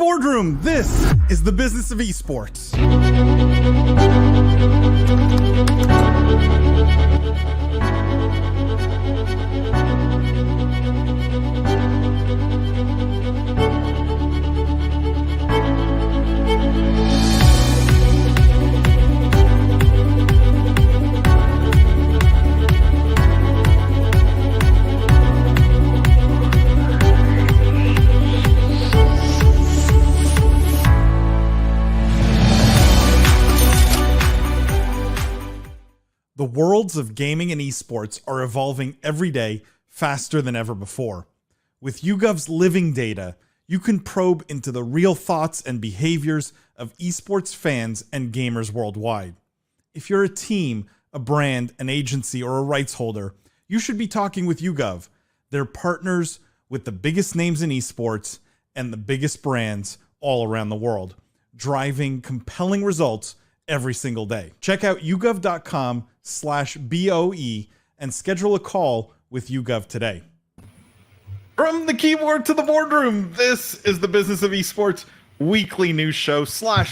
boardroom. This is the Business of Esports. The worlds of gaming and esports are evolving every day faster than ever before. With yougov's living data, you can probe into the real thoughts and behaviors of esports fans and gamers worldwide. If you're a team, a brand, an agency, or a rights holder, you should be talking with yougov. They're partners with the biggest names in esports and the biggest brands all around the world, driving compelling results every single day. Check out yougov.com/BOE and schedule a call with yougov today. From the keyboard to the boardroom, this is the Business of Esports weekly news show /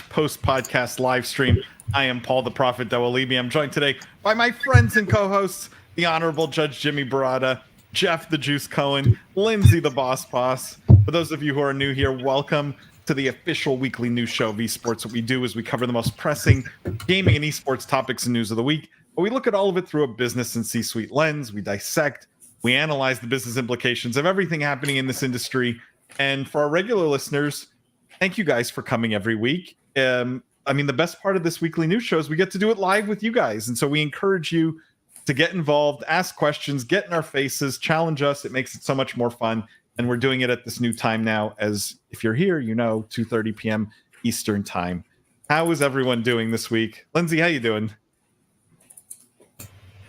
post podcast live stream. I am Paul the Prophet Dawalibi. I'm joined today by my friends and co-hosts, the Honorable Judge Jimmy Baratta, Jeff the Juice Cohen, Lindsay the Boss. For those of you who are new here, welcome to the official weekly news show of esports. What we do is we cover the most pressing gaming and esports topics and news of the week, but we look at all of it through a business and C-suite lens. We dissect, we analyze the business implications of everything happening in this industry. And for our regular listeners, thank you guys for coming every week. The best part of this weekly news show is we get to do it live with you guys. And so we encourage you to get involved, ask questions, get in our faces, challenge us. It makes it so much more fun. And we're doing it at this new time now, as if you're here, 2:30 p.m. Eastern time. How is everyone doing this week? Lindsay, how you doing?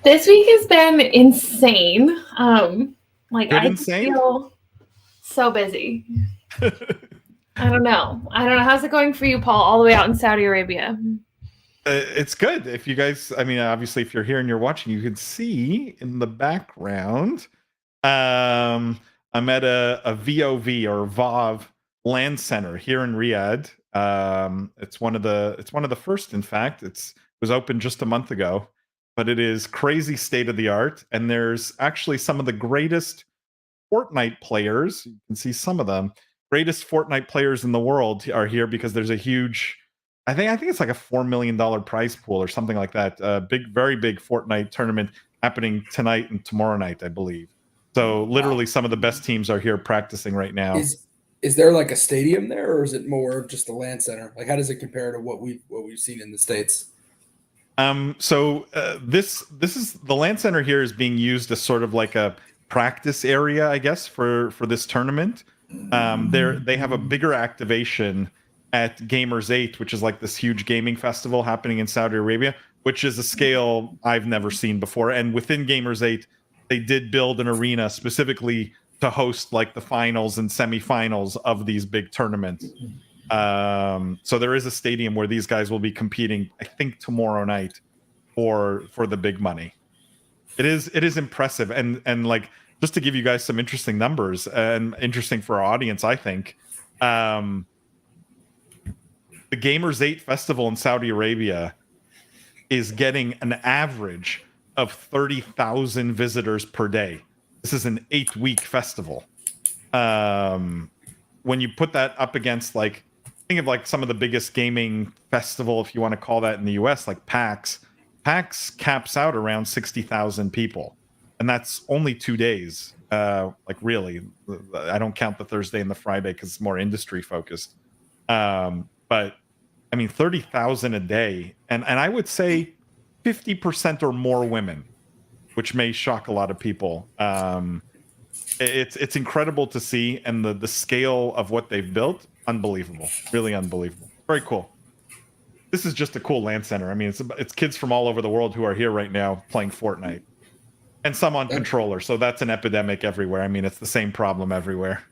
This week has been insane. I feel so busy. I don't know. How's it going for you, Paul, all the way out in Saudi Arabia? It's good. If you guys, obviously, if you're here and you're watching, you can see in the background. I'm at a VOV or VOV land center here in Riyadh. It's one of the first, in fact. It was opened just a month ago, but it is crazy state of the art. And there's actually some of the greatest Fortnite players. You can see some of them. Greatest Fortnite players in the world are here because there's a huge, I think it's like a $4 million prize pool or something like that. Very big Fortnite tournament happening tonight and tomorrow night, I believe. So literally some of the best teams are here practicing right now. Is there like a stadium there, or is it more of just a land center? Like, how does it compare to what we've seen in the States? This is the land center here is being used as sort of like a practice area, I guess, for this tournament. They have a bigger activation at Gamers 8, which is like this huge gaming festival happening in Saudi Arabia, which is a scale I've never seen before. And within Gamers 8, they did build an arena specifically to host like the finals and semifinals of these big tournaments. So there is a stadium where these guys will be competing, I think, tomorrow night for the big money. It is impressive. And like, just to give you guys some interesting numbers and interesting for our audience, I think, the Gamers 8 festival in Saudi Arabia is getting an average of 30,000 visitors per day. This is an 8-week festival. When you put that up against, like, think of like some of the biggest gaming festival, if you want to call that, in the US, like PAX. PAX caps out around 60,000 people, and that's only 2 days. Really, I don't count the Thursday and the Friday because it's more industry focused. But 30,000 a day, and I would say 50% or more women, which may shock a lot of people. It's incredible to see, and the scale of what they've built, unbelievable, really unbelievable. Very cool. This is just a cool land center. It's kids from all over the world who are here right now playing Fortnite, and some on controller. So that's an epidemic everywhere. It's the same problem everywhere.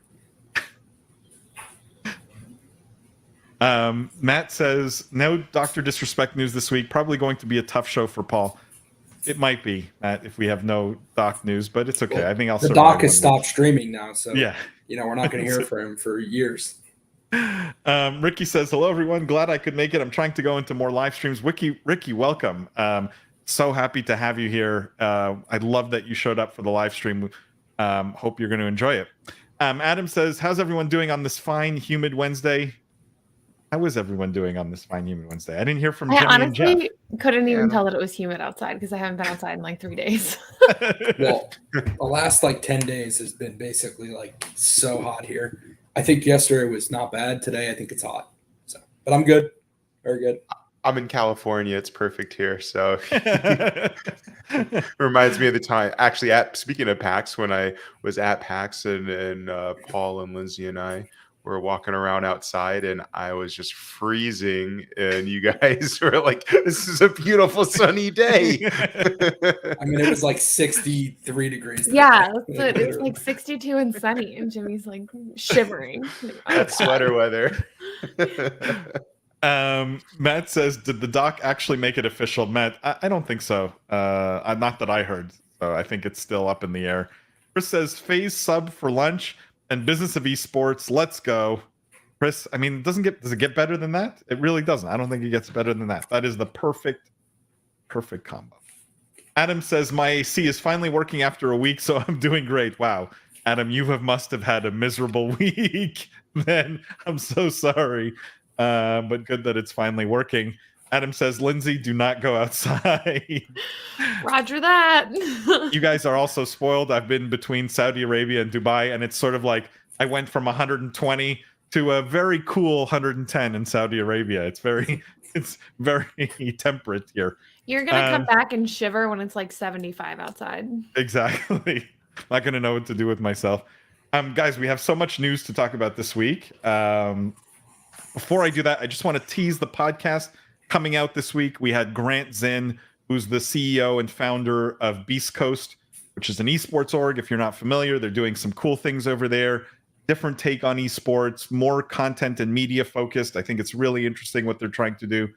Matt says, no Dr. Disrespect news this week. Probably going to be a tough show for Paul. It might be, Matt, if we have no Doc news, but it's okay. I think I'll. The Doc has stopped streaming now, so yeah, we're not going to hear from him for years. Ricky says, hello, everyone. Glad I could make it. I'm trying to go into more live streams. Ricky, welcome. So happy to have you here. I love that you showed up for the live stream. Hope you're going to enjoy it. Adam says, how's everyone doing on this fine, humid Wednesday? How is everyone doing on this fine, humid Wednesday? I didn't hear from Jimmy and Jeff. I honestly couldn't even tell that it was humid outside because I haven't been outside in like 3 days. Well, the last like 10 days has been basically like so hot here. I think yesterday was not bad. Today, I think it's hot. So, but I'm good. Very good. I'm in California. It's perfect here. So reminds me of the time actually speaking of PAX, when I was at PAX and Paul and Lindsay and I were walking around outside and I was just freezing and you guys were like, this is a beautiful sunny day. I mean, it was like 63 degrees. Yeah, it's like 62 and sunny and Jimmy's like shivering. That's sweater weather. Matt says, did the doc actually make it official? Matt, I don't think so. Not that I heard. So I think it's still up in the air. Chris says, phase sub for lunch and Business of Esports. Let's go. Chris, I mean, does it get better than that? It really doesn't. I don't think it gets better than that. That is the perfect combo. Adam says, my AC is finally working after a week, so I'm doing great. Wow. Adam, must have had a miserable week. Then I'm so sorry. But good that it's finally working. Adam says, Lindsay, do not go outside. Roger that. You guys are also spoiled. I've been between Saudi Arabia and Dubai, and it's sort of like I went from 120 to a very cool 110 in Saudi Arabia. It's very temperate here. You're going to come back and shiver when it's like 75 outside. Exactly. Not going to know what to do with myself. Guys, we have so much news to talk about this week. Before I do that, I just want to tease the podcast coming out this week. We had Grant Zinn, who's the CEO and founder of Beast Coast, which is an esports org. If you're not familiar, they're doing some cool things over there. Different take on esports, more content and media focused. I think it's really interesting what they're trying to do.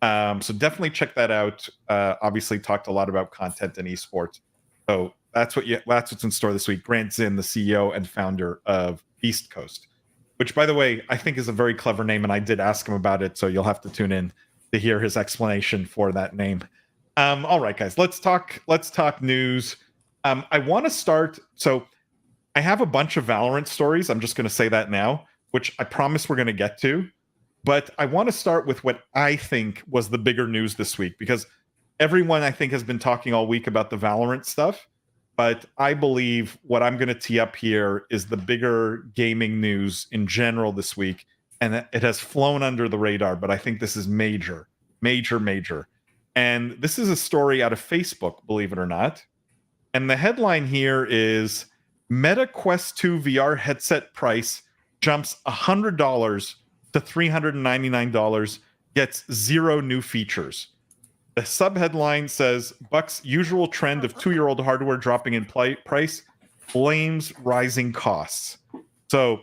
So definitely check that out. Obviously talked a lot about content and esports. So that's what's in store this week. Grant Zinn, the CEO and founder of Beast Coast, which, by the way, I think is a very clever name, and I did ask him about it, so you'll have to tune in to hear his explanation for that name. All right, guys, let's talk news. I want to start. So I have a bunch of Valorant stories. I'm just going to say that now, which I promise we're going to get to. But I want to start with what I think was the bigger news this week, because everyone, I think, has been talking all week about the Valorant stuff. But I believe what I'm going to tee up here is the bigger gaming news in general this week. And it has flown under the radar, but I think this is major. And this is a story out of Facebook, believe it or not. And the headline here is Meta Quest 2 VR headset price jumps $100 to $399, gets 0 new features. The subheadline says, Buck's usual trend of 2-year-old hardware dropping in price blames rising costs. So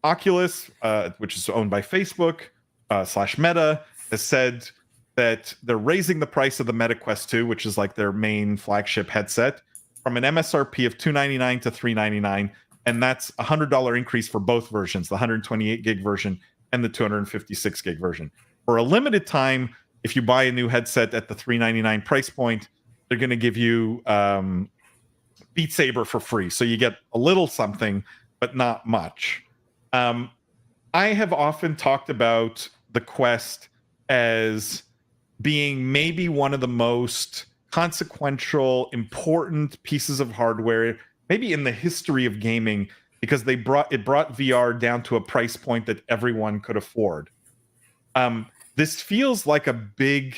Oculus, which is owned by Facebook / Meta, has said that they're raising the price of the Meta Quest 2, which is like their main flagship headset, from an MSRP of $299 to $399, and that's a $100 increase for both versions, the 128 gig version and the 256 gig version. For a limited time, if you buy a new headset at the $399 price point, they're going to give you Beat Saber for free. So you get a little something, but not much. I have often talked about the Quest as being maybe one of the most consequential, important pieces of hardware, maybe in the history of gaming, because it brought VR down to a price point that everyone could afford. This feels like a big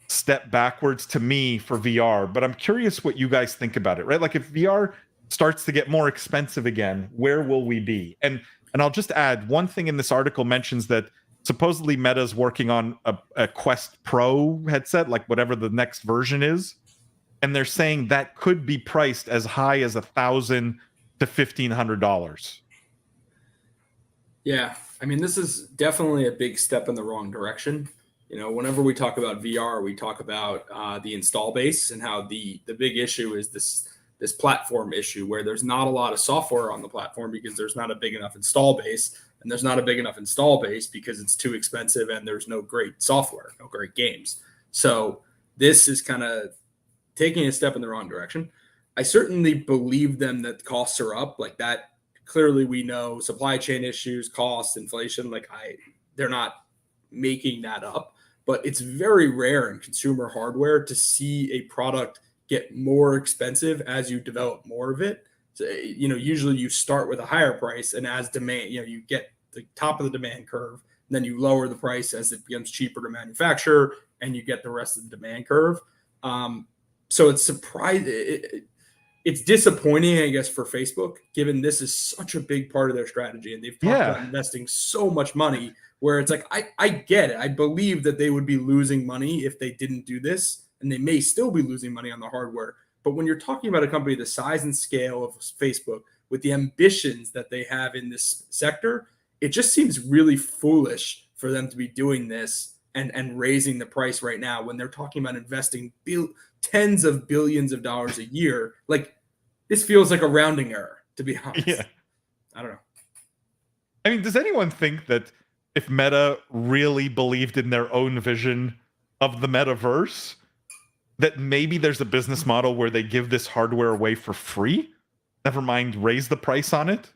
step backwards to me for VR, but I'm curious what you guys think about it, right? Like if VR starts to get more expensive again, where will we be? And I'll just add, one thing in this article mentions that supposedly Meta's working on a Quest Pro headset, like whatever the next version is. And they're saying that could be priced as high as $1,000 to $1,500. Yeah. I mean, this is definitely a big step in the wrong direction. You know, whenever we talk about VR, we talk about the install base and how the big issue is this platform issue where there's not a lot of software on the platform because there's not a big enough install base and there's not a big enough install base because it's too expensive and there's no great software, no great games. So this is kind of taking a step in the wrong direction. I certainly believe them that costs are up like that. Clearly, we know supply chain issues, costs, inflation. They're not making that up, but it's very rare in consumer hardware to see a product get more expensive as you develop more of it. So, usually you start with a higher price, and as demand, you get the top of the demand curve, and then you lower the price as it becomes cheaper to manufacture, and you get the rest of the demand curve. So it's surprising. It's disappointing, I guess, for Facebook, given this is such a big part of their strategy, and they've talked about investing so much money. Where it's like, I get it. I believe that they would be losing money if they didn't do this, and they may still be losing money on the hardware. But when you're talking about a company the size and scale of Facebook, with the ambitions that they have in this sector, it just seems really foolish for them to be doing this and raising the price right now when they're talking about investing tens of billions of dollars a year. Like, this feels like a rounding error, to be honest. Yeah. I don't know. I mean, does anyone think that if Meta really believed in their own vision of the metaverse, that maybe there's a business model where they give this hardware away for free? Never mind raise the price on it?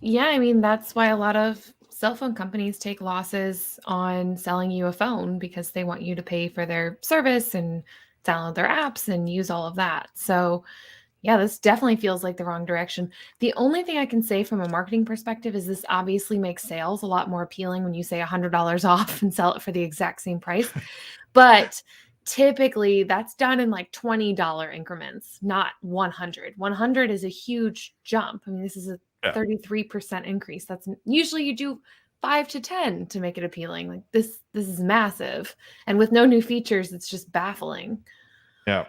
Yeah, I mean, that's why a lot of cell phone companies take losses on selling you a phone, because they want you to pay for their service and download their apps and use all of that. So yeah, this definitely feels like the wrong direction. The only thing I can say from a marketing perspective is this obviously makes sales a lot more appealing when you say $100 off and sell it for the exact same price. But typically that's done in like $20 increments, not 100. 100 is a huge jump. I mean, this is a 33% increase. That's usually you do 5 to 10 to make it appealing. Like this is massive. And with no new features, it's just baffling. Yeah.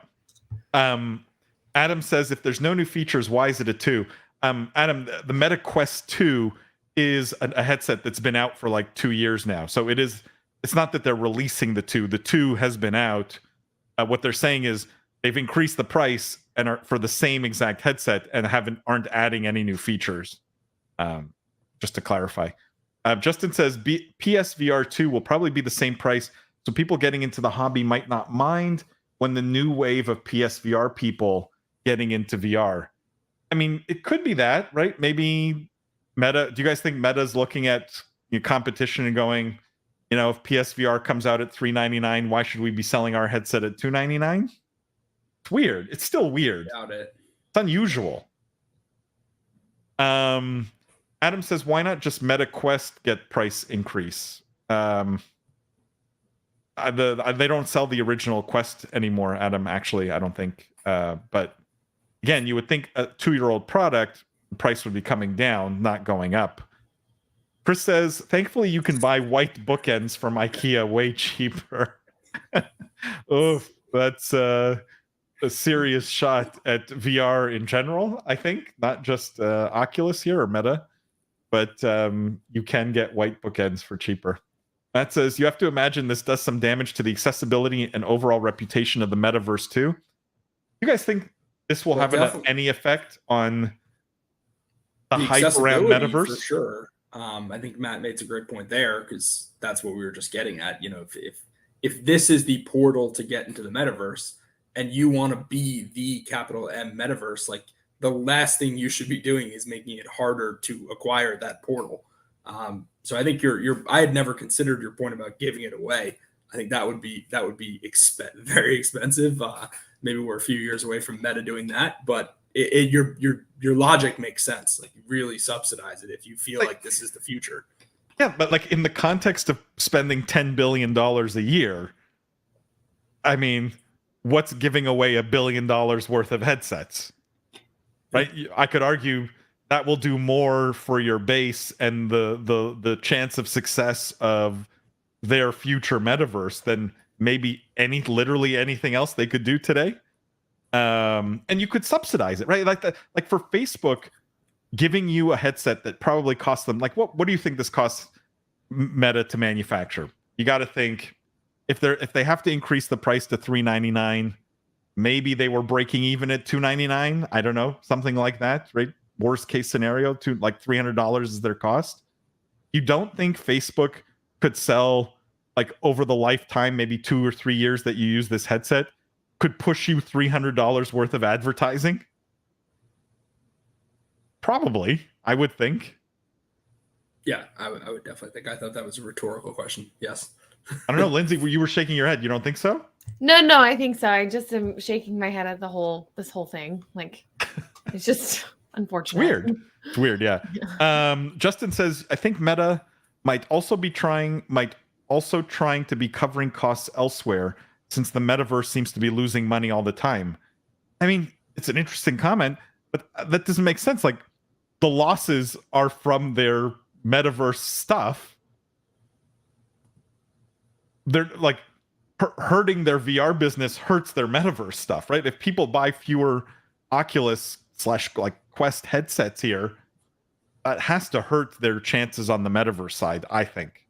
Adam says, if there's no new features, why is it a 2? Adam, the Meta Quest 2 is a headset that's been out for like 2 years now. So it's not that they're releasing the 2. The 2 has been out. What they're saying is they've increased the price and are for the same exact headset and aren't adding any new features. Just to clarify. Justin says PSVR 2 will probably be the same price, so people getting into the hobby might not mind when the new wave of PSVR people getting into VR. I mean, it could be that, right? Maybe Meta. Do you guys think Meta's looking at competition and going, if PSVR comes out at $399, why should we be selling our headset at $299? It's weird. It's still weird. Doubt it. It's unusual. Adam says, why not just Meta Quest get price increase? They don't sell the original Quest anymore, Adam, actually, I don't think. But again, you would think a 2-year-old product, the price would be coming down, not going up. Chris says, thankfully you can buy white bookends from IKEA way cheaper. Oh, that's a serious shot at VR in general, I think. Not just Oculus here or Meta, but you can get white bookends for cheaper. Matt says, you have to imagine this does some damage to the accessibility and overall reputation of the metaverse too. You guys think this will have any effect on the hype around metaverse? For sure. I think Matt made a great point there, because that's what we were just getting at. If this is the portal to get into the metaverse and you want to be the capital M metaverse, like the last thing you should be doing is making it harder to acquire that portal. So I think I had never considered your point about giving it away. I think that would be very expensive. Maybe we're a few years away from Meta doing that, but your logic makes sense. Like, you really subsidize it if you feel like this is the future. Yeah, but like in the context of spending $10 billion a year, I mean, what's giving away $1 billion worth of headsets? Right? I could argue that will do more for your base and the chance of success of their future metaverse than maybe literally anything else they could do today. And you could subsidize it, right? Like for Facebook giving you a headset that probably costs them, like, what do you think this costs Meta to manufacture? You got to think, if they have to increase the price to $399, maybe they were breaking even at $299. I don't know, something like that, right? Worst case scenario, to like $300 is their cost. You don't think Facebook could sell, like, over the lifetime, maybe 2 or 3 years that you use this headset, could push you $300 worth of advertising? Probably, I would think. Yeah, I would definitely think. I thought that was a rhetorical question. Yes. I don't know, Lindsay, you were shaking your head. You don't think so? No, I think so. I just am shaking my head at this whole thing. Like, it's just unfortunate. It's weird, yeah. Justin says, I think Meta might also trying to be covering costs elsewhere, since the metaverse seems to be losing money all the time. I mean, it's an interesting comment, but that doesn't make sense. Like, the losses are from their metaverse stuff. They're like hurting their VR business hurts their metaverse stuff, right? If people buy fewer Oculus / like Quest headsets here, it has to hurt their chances on the metaverse side, I think.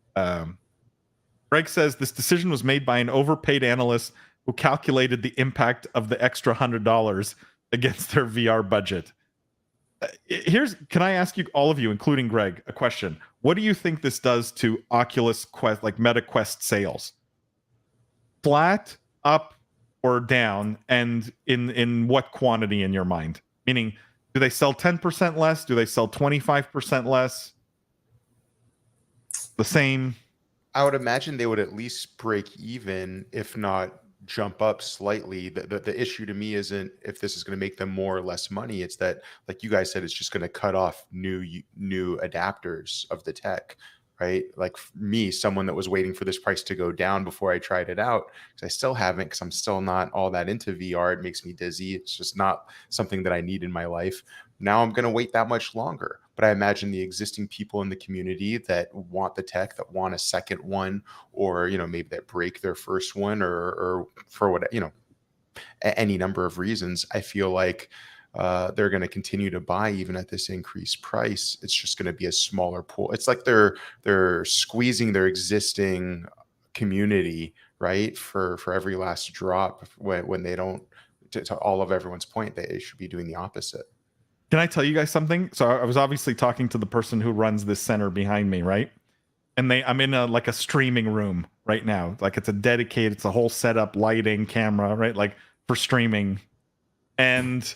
Greg says this decision was made by an overpaid analyst who calculated the impact of the extra $100 against their VR budget. Can I ask you, all of you, including Greg, a question? What do you think this does to Oculus Quest, like Meta Quest sales? Flat, up, or down, and in what quantity in your mind? Meaning, do they sell 10% less? Do they sell 25% less? The same? I would imagine they would at least break even, if not jump up slightly. The issue to me isn't if this is going to make them more or less money. It's that, like you guys said, it's just going to cut off new adapters of the tech, right? Like me, someone that was waiting for this price to go down before I tried it out, because I still haven't, because I'm still not all that into VR. It makes me dizzy. It's just not something that I need in my life. Now I'm going to wait that much longer. But I imagine the existing people in the community that want the tech, that want a second one, or, maybe that break their first one, or for what, any number of reasons, I feel like they're going to continue to buy even at this increased price. It's just going to be a smaller pool. It's like they're squeezing their existing community, right, for every last drop, when they don't, to all of everyone's point, they should be doing the opposite. Can I tell you guys something? So I was obviously talking to the person who runs this center behind me, right? And I'm in a streaming room right now. Like, it's a whole setup, lighting, camera, right? Like, for streaming. And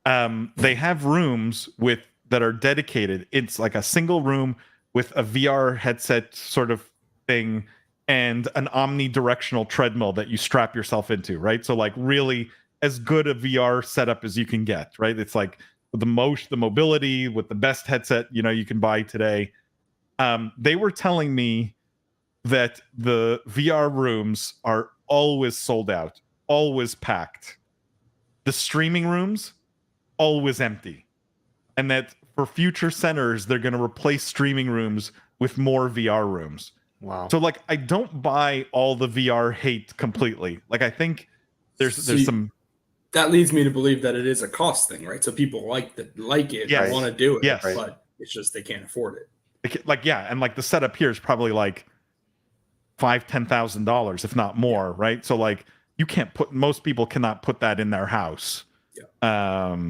they have rooms that are dedicated. It's like a single room with a VR headset sort of thing and an omnidirectional treadmill that you strap yourself into, right? So, like, really as good a VR setup as you can get, right? It's like the mobility with the best headset you can buy today. They were telling me that the VR rooms are always sold out, always packed. The streaming rooms, always empty. And that for future centers, they're going to replace streaming rooms with more VR rooms. Wow. So, like, I don't buy all the VR hate completely. Like, I think there's some... That leads me to believe that it is a cost thing, right? So people like it, yes. want to do it, yes. But it's just they can't afford it. Like, yeah, and like the setup here is probably like $5,000-$10,000, if not more, right? So, like, most people cannot put that in their house. Yeah.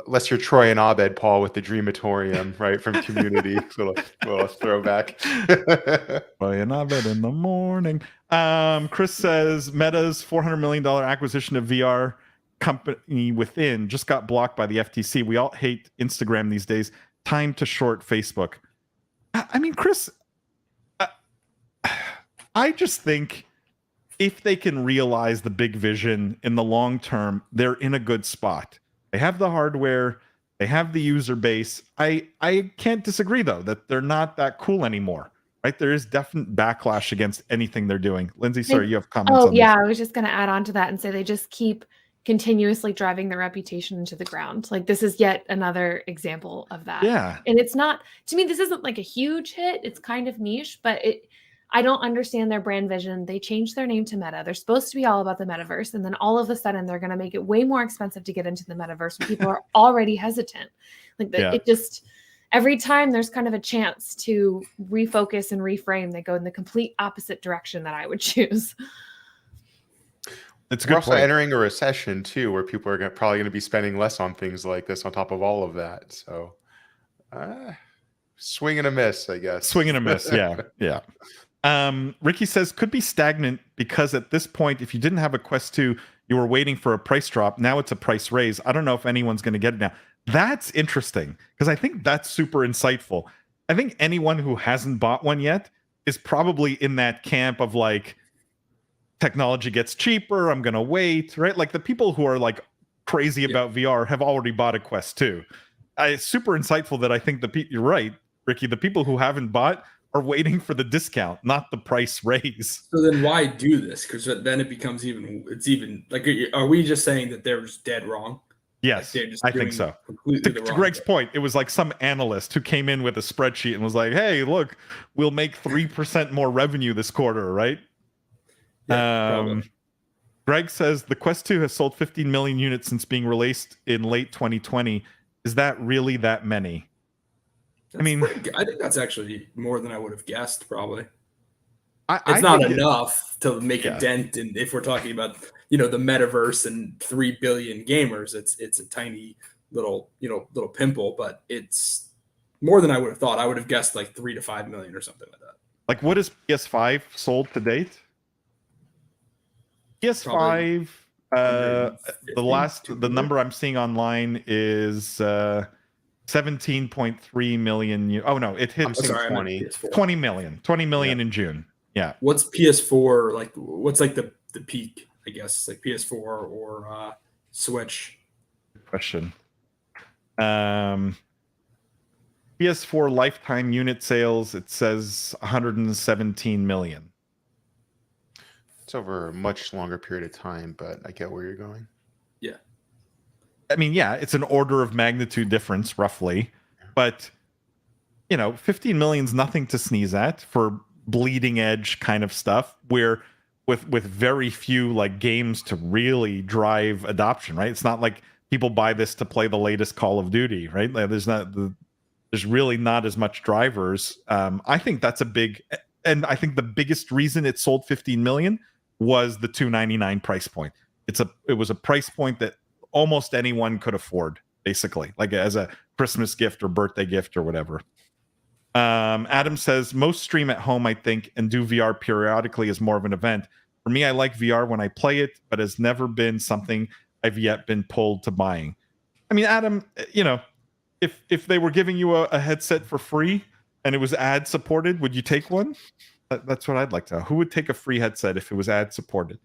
Unless you're Troy and Abed, Paul, with the Dreamatorium, right, from Community. So little throwback. Troy and Abed in the morning. Chris says Meta's $400 million acquisition of VR company Within just got blocked by the FTC. We all hate Instagram these days. Time to short Facebook. I mean, Chris, I just think if they can realize the big vision in the long term, they're in a good spot. They have the hardware, they have the user base. I can't disagree, though, that they're not that cool anymore, right? There is definite backlash against anything they're doing. Lindsay, sorry, you have comments on yeah, this. I was just going to add on to that and say they just keep continuously driving their reputation into the ground. Like, this is yet another example of that. Yeah. And it's not, to me, this isn't like a huge hit. It's kind of niche, but I don't understand their brand vision. They changed their name to Meta. They're supposed to be all about the metaverse. And then all of a sudden they're going to make it way more expensive to get into the metaverse when people are already hesitant. Like, it just, every time there's kind of a chance to refocus and reframe, they go in the complete opposite direction that I would choose. It's We're also entering a recession too, where people are probably going to be spending less on things like this on top of all of that. So swing and a miss, I guess. Swing and a miss. Yeah. Ricky says could be stagnant because at this point, if you didn't have a Quest 2, you were waiting for a price drop. Now it's a price raise. I don't know if anyone's going to get it now. That's interesting because I think that's super insightful. I think anyone who hasn't bought one yet is probably in that camp of like, technology gets cheaper, I'm going to wait, right? Like the people who are like crazy about VR have already bought a Quest 2. It's super insightful that I think you're right, Ricky. The people who haven't bought are waiting for the discount, not the price raise. So then why do this? Because then it becomes even like, are we just saying that they're just dead wrong? Yes, like I think so. To Greg's point, it was like some analyst who came in with a spreadsheet and was like, hey, look, we'll make 3% more revenue this quarter, right? Yeah, Greg says the Quest 2 has sold 15 million units since being released in late 2020. Is that really that many? I mean, I think that's actually more than I would have guessed, probably. It's not enough to make a dent. And if we're talking about, the metaverse and 3 billion gamers, it's a tiny little pimple, but it's more than I would have thought. I would have guessed like 3 to 5 million or something like that. Like, what is PS5 sold to date? PS5, the number I'm seeing online is 17.3 million. Oh no, it hit 20 million in June. Yeah. What's PS4 like? What's like the peak? I guess like PS4 or Switch. Good question. PS4 lifetime unit sales, it says 117 million. It's over a much longer period of time, but I get where you're going. Yeah. I mean, yeah, it's an order of magnitude difference, roughly. But, 15 million is nothing to sneeze at for bleeding edge kind of stuff, where with very few like games to really drive adoption, right? It's not like people buy this to play the latest Call of Duty, right? Like, there's really not as much drivers. I think that's and I think the biggest reason it sold 15 million was the $299 price point. It was a price point that almost anyone could afford, basically, like as a Christmas gift or birthday gift or whatever. Adam says most stream at home, I think, and do VR periodically as more of an event. For me, I like VR when I play it, but has never been something I've yet been pulled to buying. I mean, Adam, if they were giving you a headset for free and it was ad supported, would you take one? That's what I'd like to know. Who would take a free headset if it was ad supported?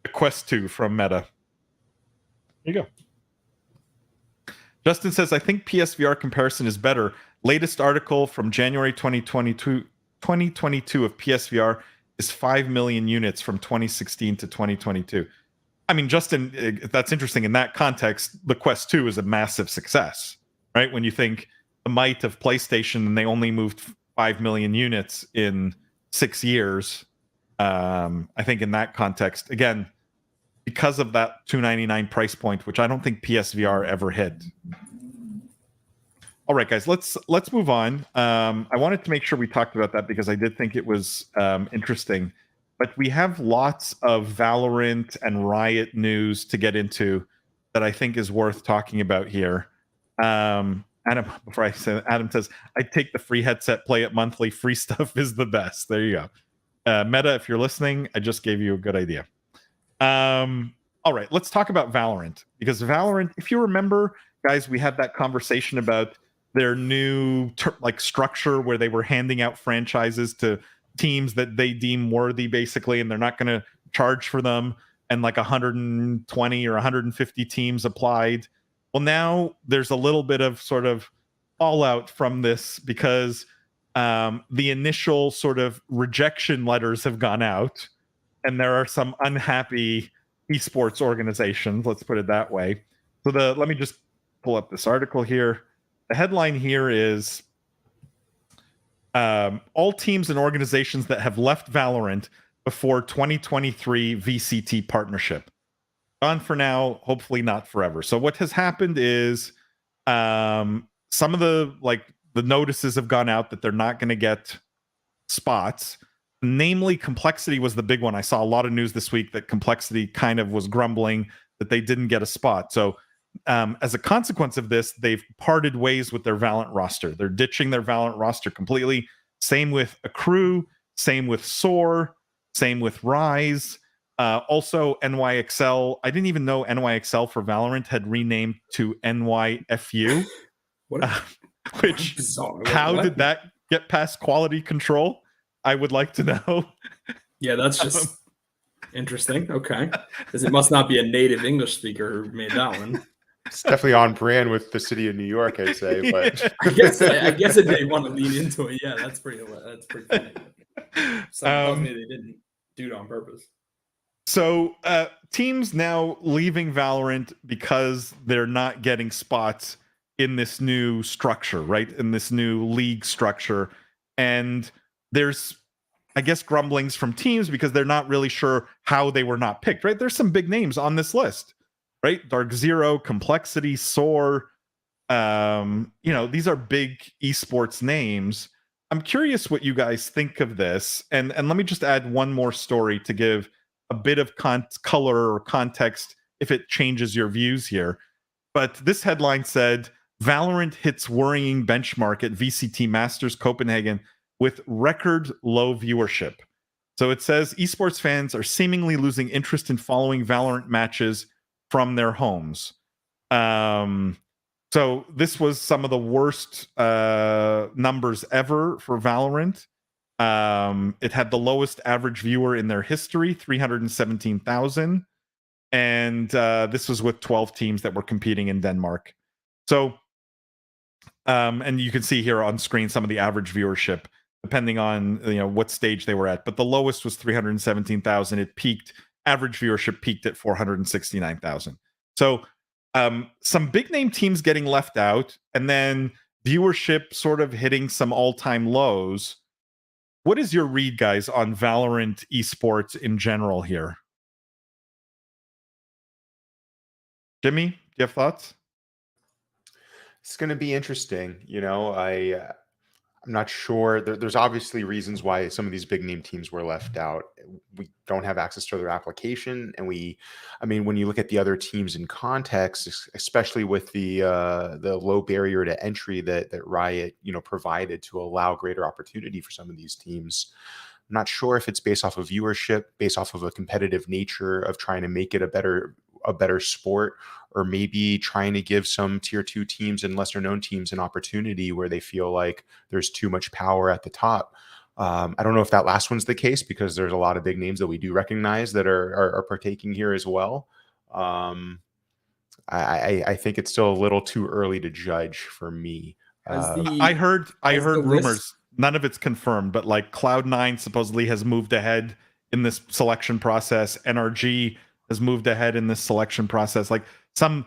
The Quest 2 from Meta. Here you go. Justin says, I think PSVR comparison is better. Latest article from January 2022 of PSVR is 5 million units from 2016 to 2022. I mean, Justin, that's interesting. In that context, the Quest 2 is a massive success, right? When you think the might of PlayStation and they only moved 5 million units in 6 years, I think in that context, again, because of that $299 price point, which I don't think PSVR ever hit. All right, guys, let's move on. I wanted to make sure we talked about that because I did think it was interesting. But we have lots of Valorant and Riot news to get into that I think is worth talking about here. Adam, before I say, Adam says, I'd take the free headset, play it monthly. Free stuff is the best. There you go. Meta, if you're listening, I just gave you a good idea. All right, let's talk about Valorant, because Valorant, if you remember, guys, we had that conversation about their new structure where they were handing out franchises to teams that they deem worthy, basically, and they're not going to charge for them, and like 120 or 150 teams applied. Well, now there's a little bit of sort of fallout from this because the initial sort of rejection letters have gone out, and there are some unhappy esports organizations, let's put it that way. So let me just pull up this article here. The headline here is all teams and organizations that have left Valorant before 2023 VCT partnership. Gone for now, hopefully not forever. So what has happened is some of the notices have gone out that they're not going to get spots. Namely, Complexity was the big one. I saw a lot of news this week that Complexity kind of was grumbling that they didn't get a spot. So as a consequence of this, they've parted ways with their Valorant roster. They're ditching their Valorant roster completely. Same with Accrue, same with Soar, same with Rise. Also, NYXL. I didn't even know NYXL for Valorant had renamed to NYFU. Which, how did that get past quality control? I would like to know. Yeah, that's just interesting. Okay. Because it must not be a native English speaker who made that one. It's definitely on brand with the city of New York, I'd say. But I guess if they want to lean into it, yeah, that's pretty funny. Someone tells me they didn't do it on purpose. So teams now leaving Valorant because they're not getting spots in this new structure, right? In this new league structure. And there's, I guess, grumblings from teams because they're not really sure how they were not picked, right? There's some big names on this list, right? Dark Zero, Complexity, Soar. These are big esports names. I'm curious what you guys think of this. And let me just add one more story to give a bit of color or context if it changes your views here. But this headline said, Valorant hits worrying benchmark at VCT Masters Copenhagen with record low viewership. So it says esports fans are seemingly losing interest in following Valorant matches from their homes. So this was some of the worst numbers ever for Valorant. It had the lowest average viewer in their history, 317,000. And this was with 12 teams that were competing in Denmark. So, and you can see here on screen some of the average viewership, depending on what stage they were at. But the lowest was 317,000. It peaked, average viewership peaked at 469,000. So some big name teams getting left out, and then viewership sort of hitting some all-time lows. What is your read, guys, on Valorant esports in general here? Jimmy, do you have thoughts? It's going to be interesting. I'm not sure. There's obviously reasons why some of these big name teams were left out. We don't have access to their application, and when you look at the other teams in context, especially with the low barrier to entry that Riot provided to allow greater opportunity for some of these teams, I'm not sure if it's based off of viewership, based off of a competitive nature of trying to make it a better sport, or maybe trying to give some tier 2 teams and lesser known teams an opportunity where they feel like there's too much power at the top. I don't know if that last one's the case, because there's a lot of big names that we do recognize that are partaking here as well. I think it's still a little too early to judge for me. I heard rumors. None of it's confirmed, but like Cloud9 supposedly has moved ahead in this selection process. NRG has moved ahead in this selection process. Like some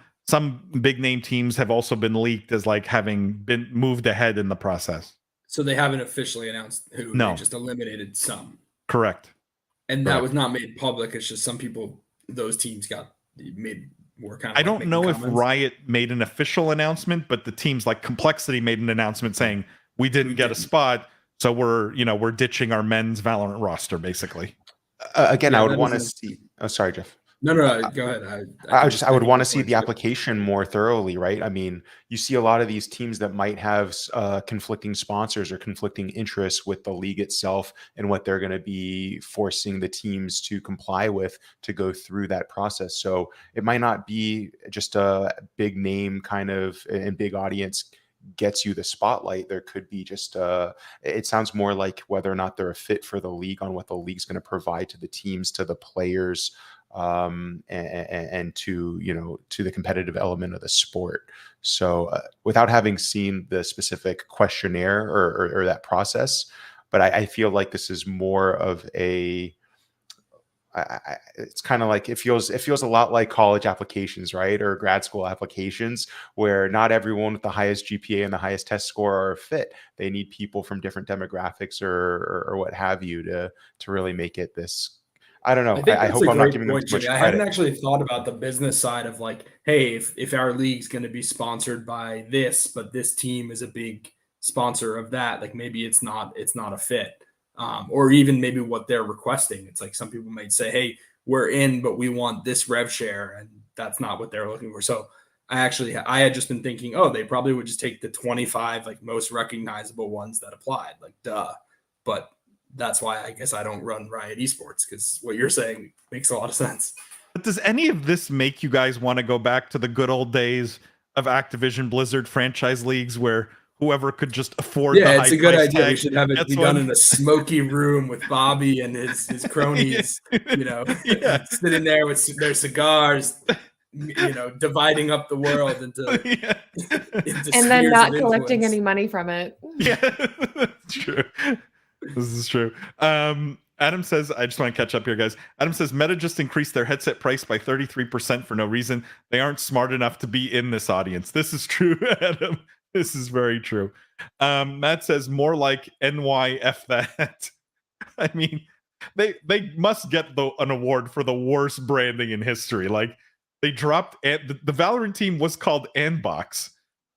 big name teams have also been leaked as like having been moved ahead in the process. So they haven't officially announced who. No. They just eliminated some. Correct. And that was not made public. It's just some people, those teams got made more kind of. I don't know if Riot made an official announcement, but the teams like Complexity made an announcement saying we didn't get a spot, so we're ditching our men's Valorant roster basically. Again, I would want to see. Oh, sorry, Jeff. No, go ahead. I would want to see the application more thoroughly, right? I mean, you see a lot of these teams that might have conflicting sponsors or conflicting interests with the league itself and what they're going to be forcing the teams to comply with to go through that process. So it might not be just a big name kind of and big audience gets you the spotlight. There could be just it sounds more like whether or not they're a fit for the league, on what the league's going to provide to the teams, to the players, and to the competitive element of the sport. So without having seen the specific questionnaire or that process, but I feel like this is more of a it's kind of like it feels a lot like college applications, right? Or grad school applications, where not everyone with the highest GPA and the highest test score are a fit. They need people from different demographics or what have you to really make it this. I don't know. I hope I'm not giving them too much credit. I hadn't actually thought about the business side of like, hey, if our league's going to be sponsored by this, but this team is a big sponsor of that, like maybe it's not a fit. Or even maybe what they're requesting. It's like some people might say, hey, we're in, but we want this rev share, and that's not what they're looking for. So I had just been thinking, oh, they probably would just take the 25 like most recognizable ones that applied, like duh. But that's why I guess I don't run Riot Esports, because what you're saying makes a lot of sense. But does any of this make you guys want to go back to the good old days of Activision Blizzard franchise leagues where whoever could just afford the it's a good idea. tag, We should have it be done in a smoky room with Bobby and his cronies, sitting there with their cigars, dividing up the world into and then not collecting any money from it. Yeah, that's true. This is true. Adam says, I just want to catch up here, guys. Adam says, Meta just increased their headset price by 33% for no reason. They aren't smart enough to be in this audience. This is true, Adam. This is very true. Matt says, more like NYF that. I mean, they must get an award for the worst branding in history. Like, they dropped, the Valorant team was called Andbox.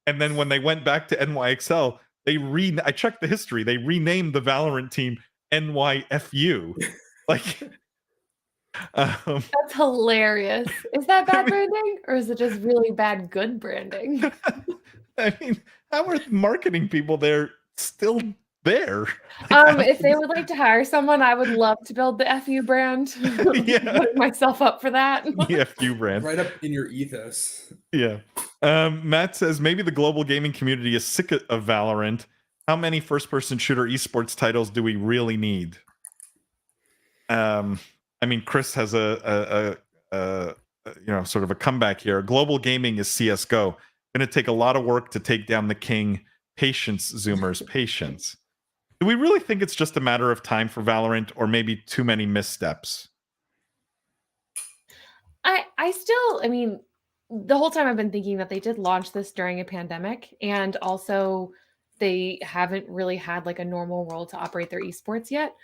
And then when they went back to NYXL, I checked the history. They renamed the Valorant team NYFU. Like, that's hilarious. Is that bad branding, or is it just really bad good branding? I mean, how are marketing people there still there? If they would like to hire someone, I would love to build the FU brand. Yeah, putting myself up for that. The FU brand, right up in your ethos. Yeah. Matt says, maybe the global gaming community is sick of Valorant. How many first-person shooter esports titles do we really need? I mean, Chris has a sort of a comeback here. Global gaming is CS:GO. Going to take a lot of work to take down the king. Patience, Zoomers, patience. Do we really think it's just a matter of time for Valorant, or maybe too many missteps? I mean, the whole time I've been thinking that they did launch this during a pandemic, and also they haven't really had like a normal world to operate their esports yet.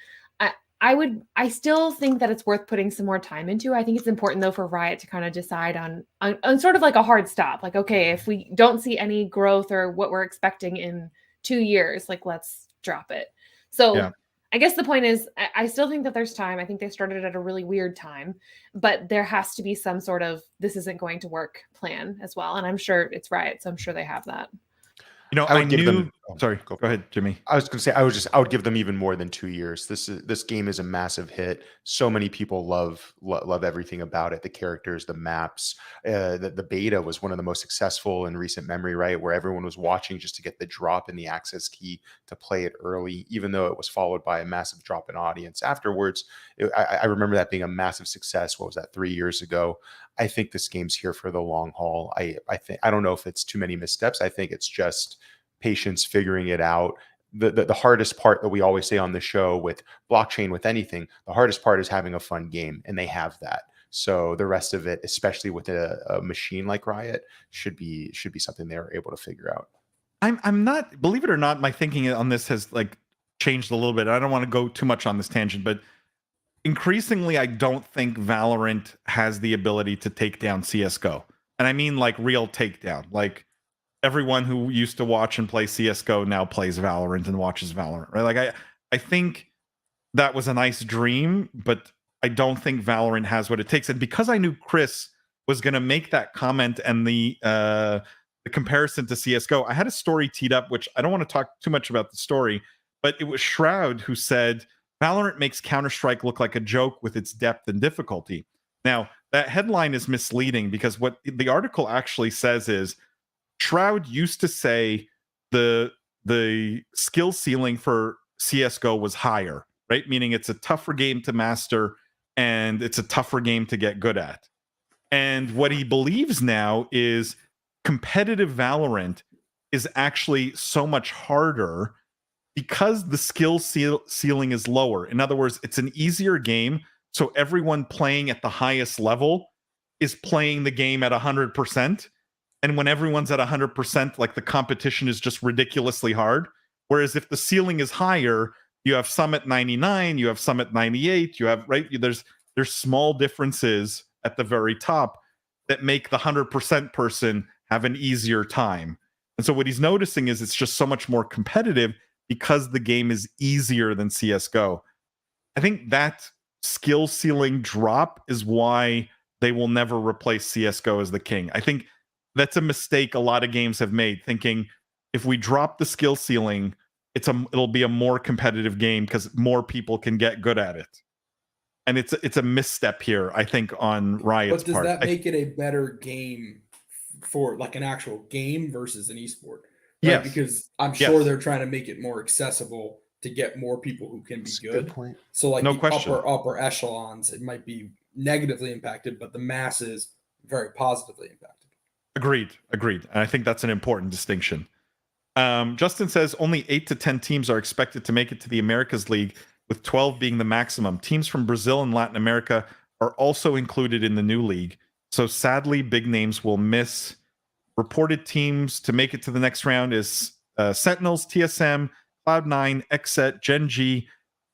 I still think that it's worth putting some more time into. I think it's important though for Riot to kind of decide on sort of like a hard stop. Like, okay, if we don't see any growth or what we're expecting in 2 years, like let's drop it. So yeah. I guess the point is, I still think that there's time. I think they started at a really weird time, but there has to be some sort of this isn't going to work plan as well. And I'm sure it's Riot, so I'm sure they have that. I would give them. Sorry, go ahead, Jimmy. I was going to say I would give them even more than 2 years. This game is a massive hit. So many people love everything about it. The characters, the maps. The beta was one of the most successful in recent memory, right? Where everyone was watching just to get the drop in the access key to play it early, even though it was followed by a massive drop in audience afterwards. I remember that being a massive success. What was that, 3 years ago? I think this game's here for the long haul. I don't know if it's too many missteps. I think it's just patience, figuring it out. The hardest part that we always say on the show with blockchain, with anything, the hardest part is having a fun game, and they have that. So the rest of it, especially with a machine like Riot, should be something they're able to figure out. I'm not, believe it or not, my thinking on this has like changed a little bit. I don't want to go too much on this tangent, but increasingly, I don't think Valorant has the ability to take down CS:GO. And I mean like real takedown. Like everyone who used to watch and play CS:GO now plays Valorant and watches Valorant, right? Like I think that was a nice dream, but I don't think Valorant has what it takes. And because I knew Chris was going to make that comment and the comparison to CS:GO, I had a story teed up, which I don't want to talk too much about the story, but it was Shroud who said, Valorant makes Counter-Strike look like a joke with its depth and difficulty. Now, that headline is misleading because what the article actually says is Shroud used to say the skill ceiling for CS:GO was higher, right? Meaning it's a tougher game to master and it's a tougher game to get good at. And what he believes now is competitive Valorant is actually so much harder because the skill ceiling is lower. In other words, it's an easier game, so everyone playing at the highest level is playing the game at 100%. And when everyone's at 100%, like the competition is just ridiculously hard. Whereas if the ceiling is higher, you have some at 99, you have some at 98, you have, right? There's small differences at the very top that make the 100% person have an easier time. And so what he's noticing is it's just so much more competitive because the game is easier than CS:GO. I think that skill ceiling drop is why they will never replace CS:GO as the king. I think That's a mistake a lot of games have made, thinking if we drop the skill ceiling, it'll be a more competitive game because more people can get good at it. And it's a misstep here, I think, on Riot's part. But does that make it a better game for like an actual game versus an esport? Right? Yes. Because I'm sure they're trying to make it more accessible to get more people who can be good. Point. So like no the question. upper echelons, it might be negatively impacted, but the masses very positively impacted. Agreed. And I think that's an important distinction. Justin says only 8 to 10 teams are expected to make it to the Americas League, with 12 being the maximum. Teams from Brazil and Latin America are also included in the new league. So sadly, big names will miss. Reported teams to make it to the next round is Sentinels, TSM, Cloud9, Xset, Gen G,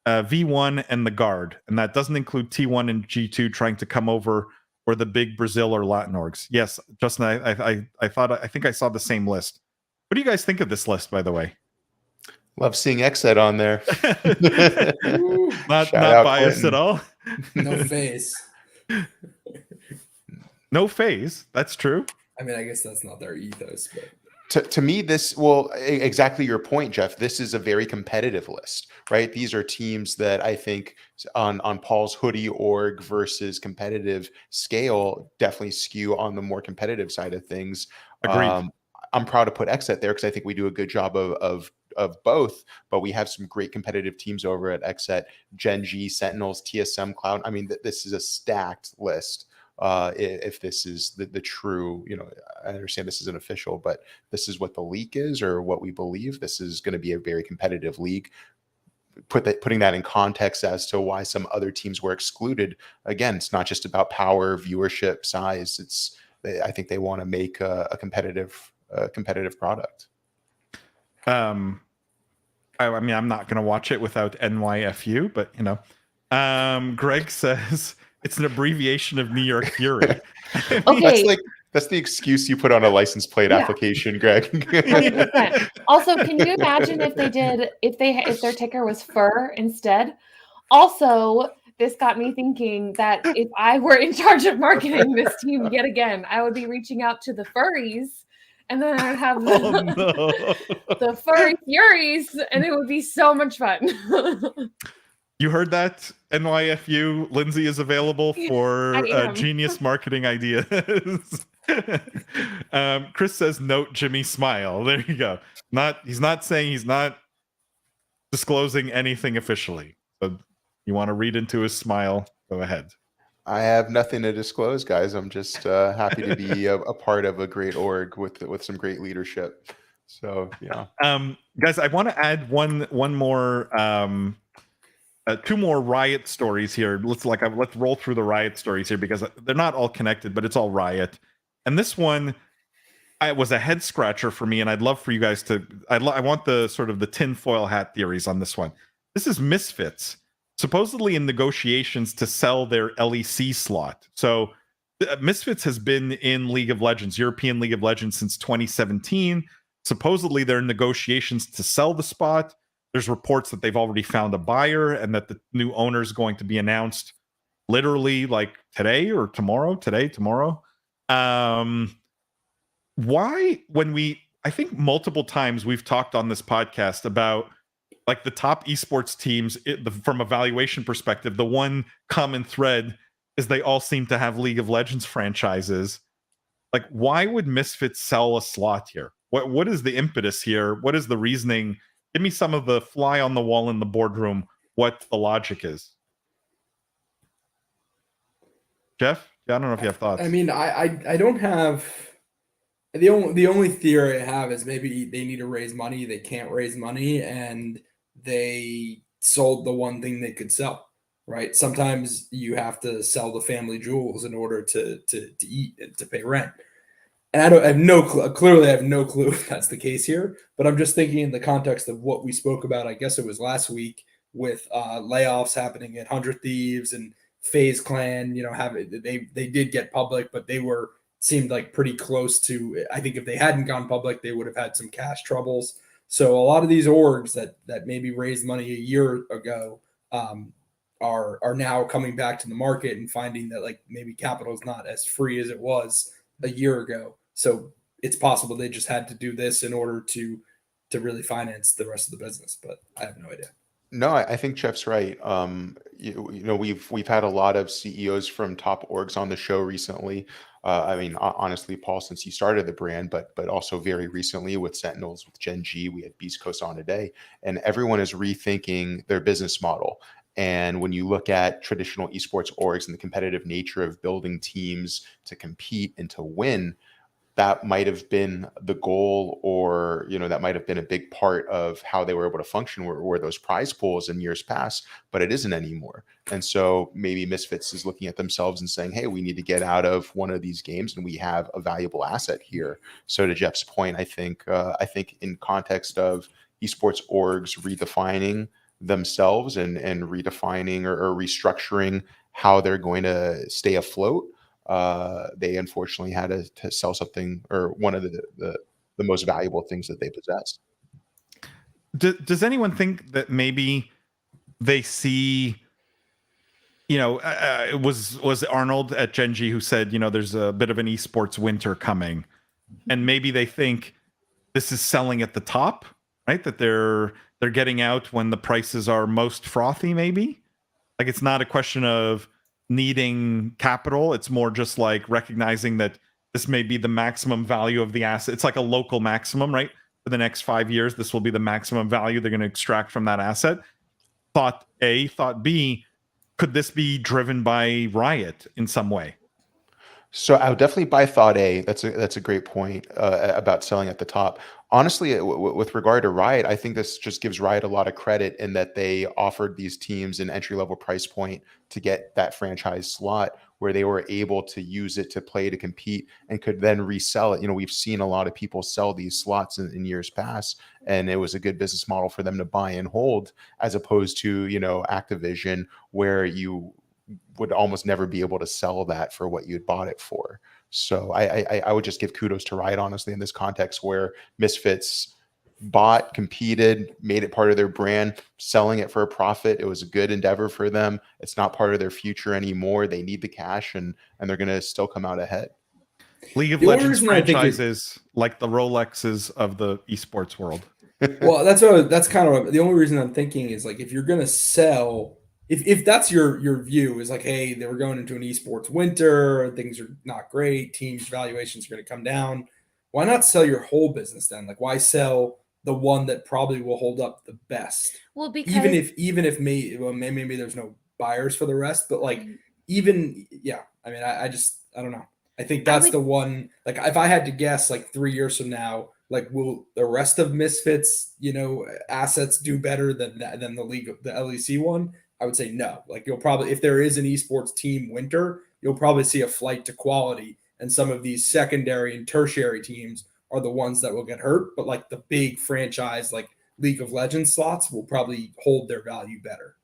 V1, and the Guard. And that doesn't include T1 and G2 trying to come over, or the big Brazil or Latin orgs. Yes, Justin, I think I saw the same list. What do you guys think of this list, by the way? Love seeing Xset on there. not biased Clinton. at all. No phase. No phase. That's true. I mean, I guess that's not their ethos, but To me, exactly your point, Jeff. This is a very competitive list, right? These are teams that I think on Paul's hoodie org versus competitive scale definitely skew on the more competitive side of things. Agreed. I'm proud to put Xset there because I think we do a good job of both, but we have some great competitive teams over at Xset, Gen G, Sentinels, TSM, Cloud. I mean, this is a stacked list. If this is the true, I understand this isn't official, but this is what the leak is or what we believe. This is going to be a very competitive league. Putting that in context as to why some other teams were excluded. Again, it's not just about power, viewership, size. I think they want to make a competitive product. I mean, I'm not going to watch it without NYFU, but Greg says it's an abbreviation of New York Fury. Okay. That's the excuse you put on a license plate application, Greg. 100%. Also, can you imagine if their ticker was fur instead? Also, this got me thinking that if I were in charge of marketing this team yet again, I would be reaching out to the furries, and then I'd have the furry furies, and it would be so much fun. You heard that, NYFU? Lindsay is available for genius marketing ideas. Chris says, note Jimmy smile. There you go. He's not saying, he's not disclosing anything officially. So you want to read into his smile, go ahead. I have nothing to disclose, guys. I'm just happy to be a part of a great org with some great leadership. So yeah. Guys, I want to add one more two more Riot stories here. Let's roll through the Riot stories here because they're not all connected, but it's all Riot. And this one was a head scratcher for me, and I'd love for you guys to. I want the sort of the tinfoil hat theories on this one. This is Misfits, supposedly in negotiations to sell their LEC slot. So Misfits has been in League of Legends, European League of Legends, since 2017. Supposedly they're in negotiations to sell the spot. There's reports that they've already found a buyer and that the new owner is going to be announced literally like today or tomorrow. Why, I think multiple times we've talked on this podcast about like the top esports teams from a valuation perspective, the one common thread is they all seem to have League of Legends franchises. Like, why would Misfits sell a slot here? What is the impetus here? What is the reasoning? Give me some of the fly on the wall in the boardroom, what the logic is. Jeff? I don't know if you have thoughts. I mean, I don't have the only theory I have is maybe they need to raise money, they can't raise money, and they sold the one thing they could sell. Right? Sometimes you have to sell the family jewels in order to eat and to pay rent. And I have no clue. Clearly, I have no clue if that's the case here. But I'm just thinking in the context of what we spoke about. I guess it was last week with layoffs happening at 100 Thieves and FaZe Clan. They did get public, but they seemed like pretty close to. I think if they hadn't gone public, they would have had some cash troubles. So a lot of these orgs that maybe raised money a year ago are now coming back to the market and finding that like maybe capital is not as free as it was a year ago. So it's possible they just had to do this in order to really finance the rest of the business, but I have no idea. No, I think Jeff's right. You know, we've had a lot of CEOs from top orgs on the show recently. I mean, honestly, Paul, since you started the brand, but also very recently with Sentinels, with Gen G, we had Beast Coast on today, and everyone is rethinking their business model. And when you look at traditional esports orgs and the competitive nature of building teams to compete and to win, that might have been the goal, or that might have been a big part of how they were able to function, were those prize pools in years past, but it isn't anymore. And so maybe Misfits is looking at themselves and saying, hey, we need to get out of one of these games, and we have a valuable asset here. So to Jeff's point, I think in context of esports orgs redefining themselves and redefining or restructuring how they're going to stay afloat, they unfortunately had to sell something, or one of the most valuable things that they possess. Does anyone think that maybe they see, it was Arnold at Gen G who said, there's a bit of an esports winter coming, and maybe they think this is selling at the top, right? That they're getting out when the prices are most frothy, maybe? Like, it's not a question of needing capital. It's more just like recognizing that this may be the maximum value of the asset. It's like a local maximum, right? For the next 5 years, this will be the maximum value they're going to extract from that asset. Thought A. Thought B, could this be driven by Riot in some way? So I would definitely buy thought A. That's a great point about selling at the top. Honestly, with regard to Riot, I think this just gives Riot a lot of credit in that they offered these teams an entry-level price point to get that franchise slot, where they were able to use it to play, to compete, and could then resell it. We've seen a lot of people sell these slots in years past, and it was a good business model for them to buy and hold, as opposed to Activision, where you would almost never be able to sell that for what you'd bought it for. So I would just give kudos to Riot, honestly, in this context, where Misfits bought, competed, made it part of their brand, selling it for a profit. It was a good endeavor for them. It's not part of their future anymore. They need the cash, and they're going to still come out ahead. League of Legends franchises like the Rolexes of the esports world. Well, that's kind of the only reason I'm thinking is, like, if you're going to sell, if that's your view, is like, hey, they were going into an esports winter, things are not great, teams valuations are going to come down, why not sell your whole business then? Like, why sell the one that probably will hold up the best? Well, because even if maybe there's no buyers for the rest, but like, even, yeah, I mean, I don't know. I think that's the one. Like, if I had to guess, like 3 years from now, like, will the rest of Misfits, assets do better than the league, the LEC one? I would say no. Like, you'll probably, if there is an esports team winter, you'll probably see a flight to quality, and some of these secondary and tertiary teams are the ones that will get hurt. But like the big franchise, like League of Legends slots, will probably hold their value better.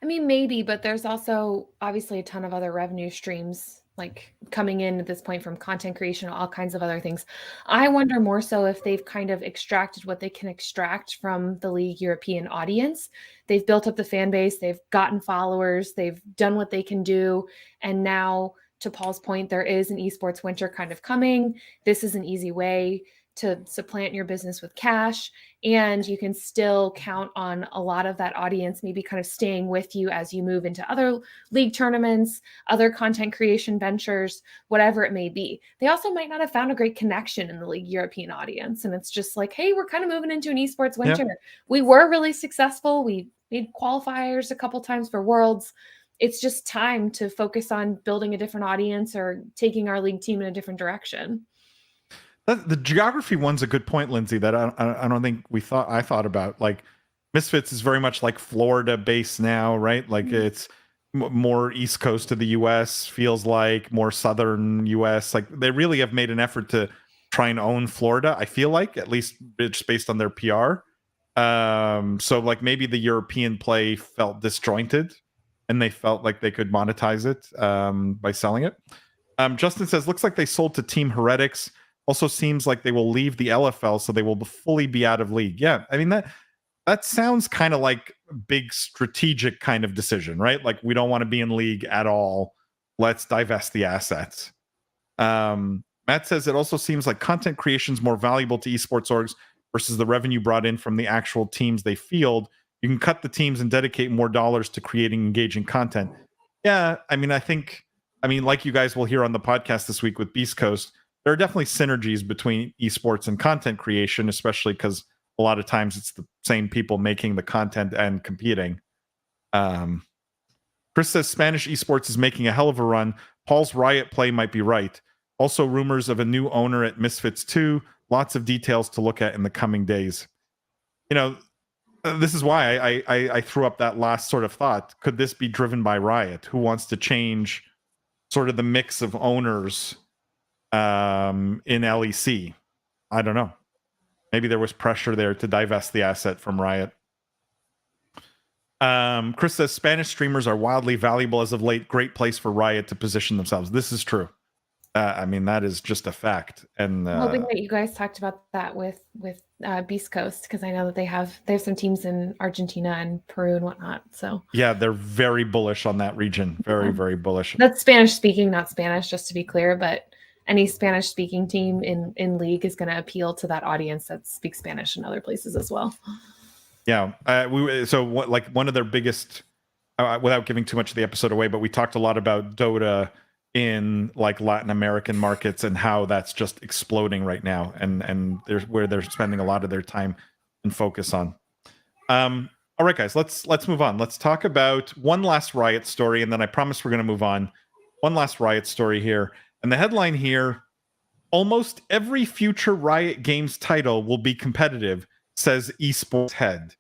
I mean, maybe, but there's also obviously a ton of other revenue streams like coming in at this point from content creation, all kinds of other things. I wonder more so if they've kind of extracted what they can extract from the League European audience. They've built up the fan base, they've gotten followers, they've done what they can do. And now, to Paul's point, there is an esports winter kind of coming. This is an easy way to supplant your business with cash, and you can still count on a lot of that audience maybe kind of staying with you as you move into other league tournaments, other content creation ventures, whatever it may be. They also might not have found a great connection in the League European audience, and it's just like, hey, we're kind of moving into an esports winter. Yep. We were really successful. We made qualifiers a couple times for Worlds. It's just time to focus on building a different audience or taking our league team in a different direction. The geography one's a good point, Lindsay, that I don't think I thought about. Like, Misfits is very much like Florida based now, right? Like, it's more East Coast of the US, feels like more Southern US. Like, they really have made an effort to try and own Florida, I feel like, at least just based on their PR. So like maybe the European play felt disjointed and they felt like they could monetize it by selling it. Justin says, looks like they sold to Team Heretics. Also seems like they will leave the LFL, so they will fully be out of league. Yeah, I mean, that sounds kind of like a big strategic kind of decision, right? Like, we don't want to be in league at all. Let's divest the assets. Matt Matt says it also seems like content creation is more valuable to esports orgs versus the revenue brought in from the actual teams they field. You can cut the teams and dedicate more dollars to creating engaging content. Yeah, I mean, like you guys will hear on the podcast this week with Beast Coast, there are definitely synergies between esports and content creation, especially because a lot of times it's the same people making the content and competing. Chris says Spanish esports is making a hell of a run. Paul's Riot play might be right. Also, rumors of a new owner at Misfits 2. Lots of details to look at in the coming days. You know, this is why I threw up that last sort of thought. Could this be driven by Riot, who wants to change sort of the mix of owners in LEC? I don't know. Maybe there was pressure there to divest the asset from Riot. Chris says Spanish streamers are wildly valuable as of late. Great place for Riot to position themselves. This is true. I mean, that is just a fact. And I'm hoping that you guys talked about that with Beast Coast, because I know that they have some teams in Argentina and Peru and whatnot. So yeah, they're very bullish on that region. Very bullish. That's Spanish speaking, not Spanish, just to be clear. But any Spanish speaking team in League is going to appeal to that audience that speaks Spanish in other places as well. Yeah, one of their biggest, without giving too much of the episode away, but we talked a lot about Dota in like Latin American markets and how that's just exploding right now, and there's where they're spending a lot of their time and focus on. All right, guys, let's move on. Let's talk about one last Riot story, and then I promise we're going to move on. One last Riot story here, and the headline here: almost every future Riot Games title will be competitive, says esports head.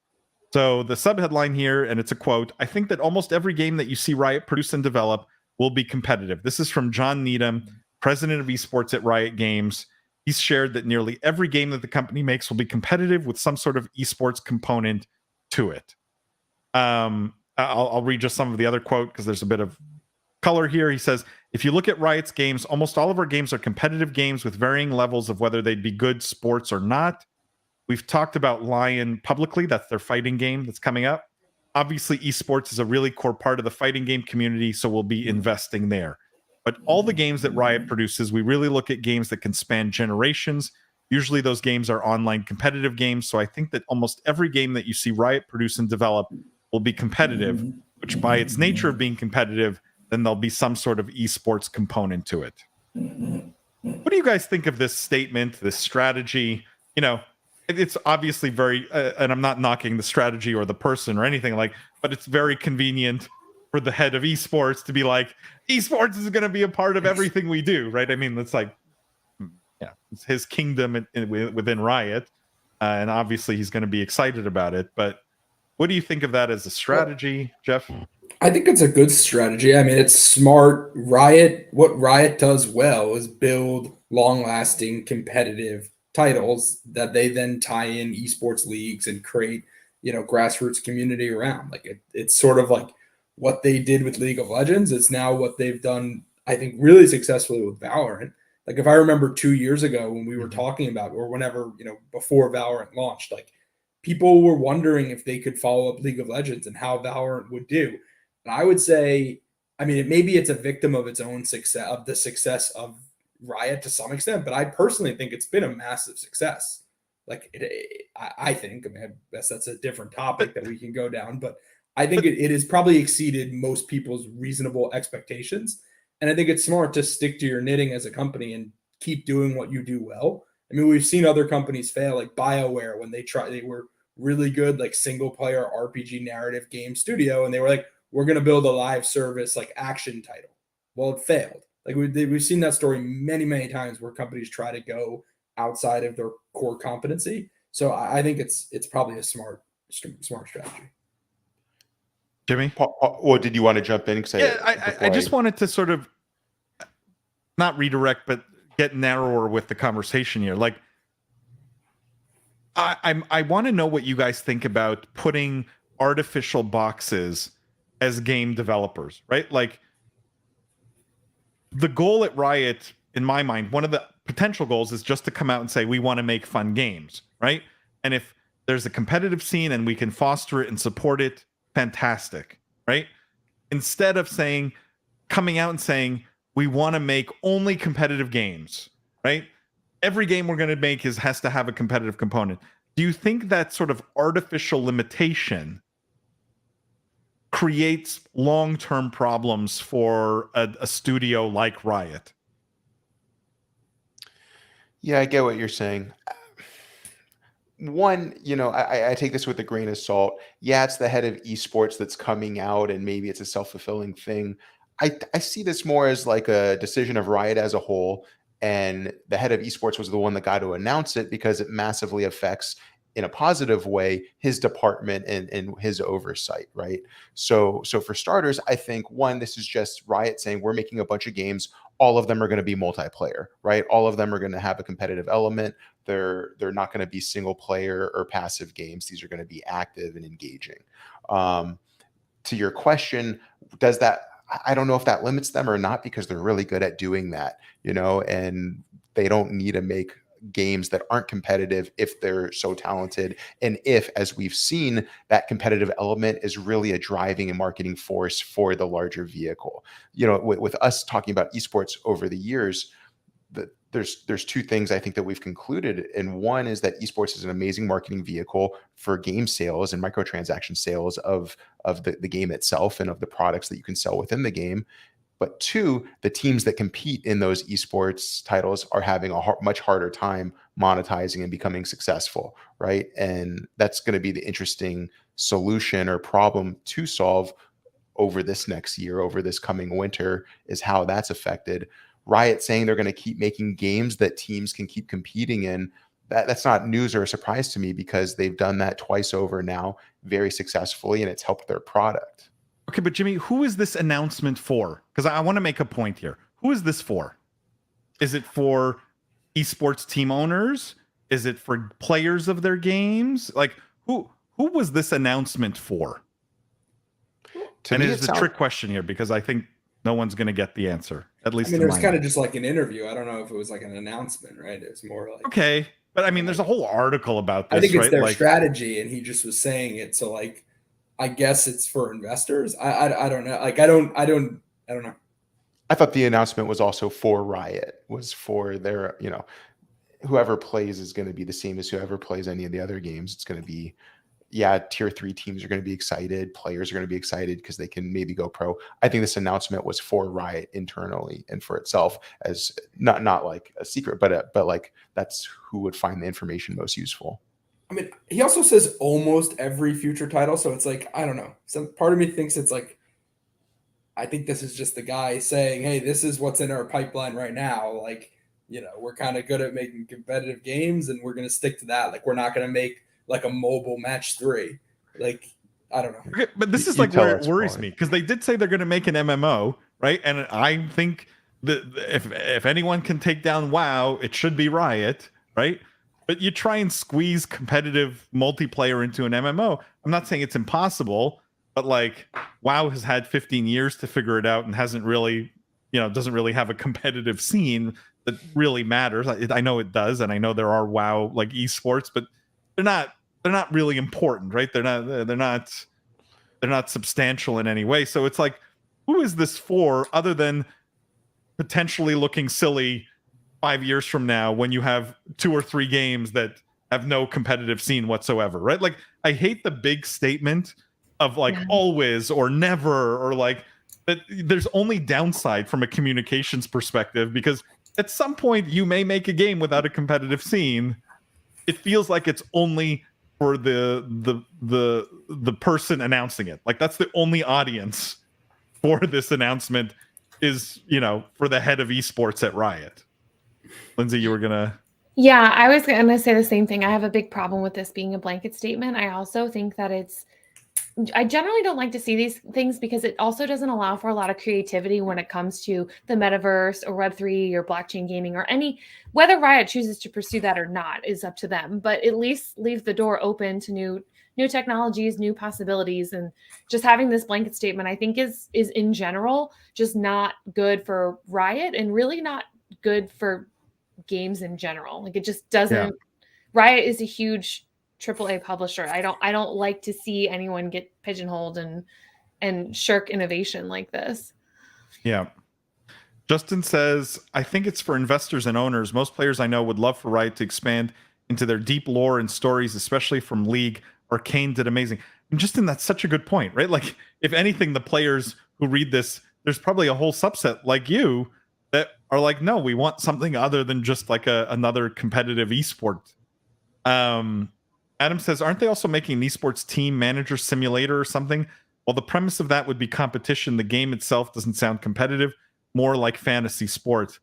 So the subheadline here, and it's a quote: I think that almost every game that you see Riot produce and develop will be competitive. This is from John Needham, president of esports at Riot Games. He's shared that nearly every game that the company makes will be competitive with some sort of esports component to it. I'll read just some of the other quote because there's a bit of color here. He says, if you look at Riot's games, almost all of our games are competitive games with varying levels of whether they'd be good sports or not. We've talked about Lion publicly. That's their fighting game that's coming up. Obviously, esports is a really core part of the fighting game community, so we'll be investing there. But all the games that Riot produces, we really look at games that can span generations. Usually those games are online competitive games, so I think that almost every game that you see Riot produce and develop will be competitive, which by its nature of being competitive, then there'll be some sort of esports component to it. What do you guys think of this statement, this strategy? You know, it's obviously very, and I'm not knocking the strategy or the person or anything but it's very convenient for the head of esports to be like, esports is going to be a part of everything we do, right? I mean, it's like, yeah, it's his kingdom within Riot, and obviously he's going to be excited about it. But what do you think of that as a strategy, Jeff? I think it's a good strategy. I mean, it's smart. What Riot does well is build long-lasting competitive titles that they then tie in esports leagues and create, grassroots community around. Like it's sort of like what they did with League of Legends. It's now what they've done, I think, really successfully with Valorant. Like if I remember 2 years ago when we were talking about, or whenever, before Valorant launched, like people were wondering if they could follow up League of Legends and how Valorant would do. And I would say, I mean, maybe it's a victim of its own success, of the success of Riot to some extent, but I personally think it's been a massive success. Like I think, I mean, I guess that's a different topic that we can go down, but I think it has probably exceeded most people's reasonable expectations. And I think it's smart to stick to your knitting as a company and keep doing what you do well. I mean, we've seen other companies fail, like BioWare, when they were really good, like single player RPG narrative game studio. And they were like, we're going to build a live service, like action title. Well, it failed. Like we've seen that story many, many times where companies try to go outside of their core competency. So I think it's probably a smart strategy. Jimmy? Or did you want to jump in? I just wanted to sort of not redirect, but get narrower with the conversation here. Like, I want to know what you guys think about putting artificial boxes as game developers, right? Like, the goal at Riot, in my mind, one of the potential goals is just to come out and say, we want to make fun games, right? And if there's a competitive scene and we can foster it and support it, fantastic, right? Instead of coming out and saying, we want to make only competitive games, right? Every game we're going to make has to have a competitive component. Do you think that sort of artificial limitation creates long-term problems for a studio like Riot? Yeah, I get what you're saying. One, I take this with a grain of salt. Yeah, it's the head of esports that's coming out, and maybe it's a self-fulfilling thing. I see this more as like a decision of Riot as a whole, and the head of esports was the one that got to announce it because it massively affects, in a positive way, his department and his oversight, right? So for starters, I think one, this is just Riot saying we're making a bunch of games. All of them are going to be multiplayer, right? All of them are going to have a competitive element. They're not going to be single player or passive games. These are going to be active and engaging. To your question, I don't know if that limits them or not, because they're really good at doing that, and they don't need to make games that aren't competitive if they're so talented. And if, as we've seen, that competitive element is really a driving and marketing force for the larger vehicle. With us talking about esports over the years, there's two things I think that we've concluded. And one is that esports is an amazing marketing vehicle for game sales and microtransaction sales of the game itself and of the products that you can sell within the game. But two, the teams that compete in those esports titles are having a much harder time monetizing and becoming successful, right? And that's going to be the interesting solution or problem to solve over this next year, over this coming winter, is how that's affected. Riot saying they're going to keep making games that teams can keep competing in. That's not news or a surprise to me, because they've done that twice over now very successfully, and it's helped their product. Okay, but Jimmy, who is this announcement for? Because I want to make a point here. Who is this for? Is it for esports team owners? Is it for players of their games? Like, who was this announcement for? And it is a trick question here, because I think no one's going to get the answer. At least, there's kind of just like an interview. I don't know if it was like an announcement, right? It was more like, okay, but I mean, there's a whole article about this. I think it's right? their strategy, and he just was saying it. So like, I guess it's for investors. I don't know. Like, I don't know. I thought the announcement was also for Riot, was for their, whoever plays is going to be the same as whoever plays any of the other games. It's going to be, tier 3 teams are going to be excited. Players are going to be excited because they can maybe go pro. I think this announcement was for Riot internally and for itself, as not like a secret, but like that's who would find the information most useful. I mean, he also says almost every future title. So it's like, I don't know. Some part of me thinks it's like, I think this is just the guy saying, hey, this is what's in our pipeline right now. Like, we're kind of good at making competitive games, and we're going to stick to that. Like, we're not going to make like a mobile match 3. Like, I don't know. Okay, but this is like where it worries me, because they did say they're going to make an MMO, right? And I think that if anyone can take down WoW, it should be Riot, right? But you try and squeeze competitive multiplayer into an MMO. I'm not saying it's impossible, but like WoW has had 15 years to figure it out and hasn't really, doesn't really have a competitive scene that really matters. I know it does, and I know there are WoW like esports, but they're not really important, right? They're not substantial in any way. So it's like, who is this for, other than potentially looking silly 5 years from now when you have 2 or 3 games that have no competitive scene whatsoever, right? Like, I hate the big statement of like always or never, or like that there's only downside from a communications perspective, because at some point you may make a game without a competitive scene. It feels like it's only for the person announcing it. Like, that's the only audience for this announcement, is, for the head of esports at Riot. Lindsay, you were gonna... Yeah, I was gonna say the same thing. I have a big problem with this being a blanket statement. I also think that I generally don't like to see these things, because it also doesn't allow for a lot of creativity when it comes to the metaverse or Web3 or blockchain gaming, or whether Riot chooses to pursue that or not is up to them, but at least leave the door open to new technologies, new possibilities. And just having this blanket statement, I think is in general just not good for Riot, and really not good for games in general. Like, it just doesn't. Riot is a huge AAA publisher. I don't like to see anyone get pigeonholed and shirk innovation like this. Yeah. Justin says, I think it's for investors and owners. Most players I know would love for Riot to expand into their deep lore and stories, especially from League. Arcane did amazing. And Justin, that's such a good point, right? Like, if anything, the players who read this, there's probably a whole subset like you that are like, no, we want something other than just like another competitive esport. Adam says, aren't they also making an esports team manager simulator or something? Well, the premise of that would be competition. The game itself doesn't sound competitive, more like fantasy sport.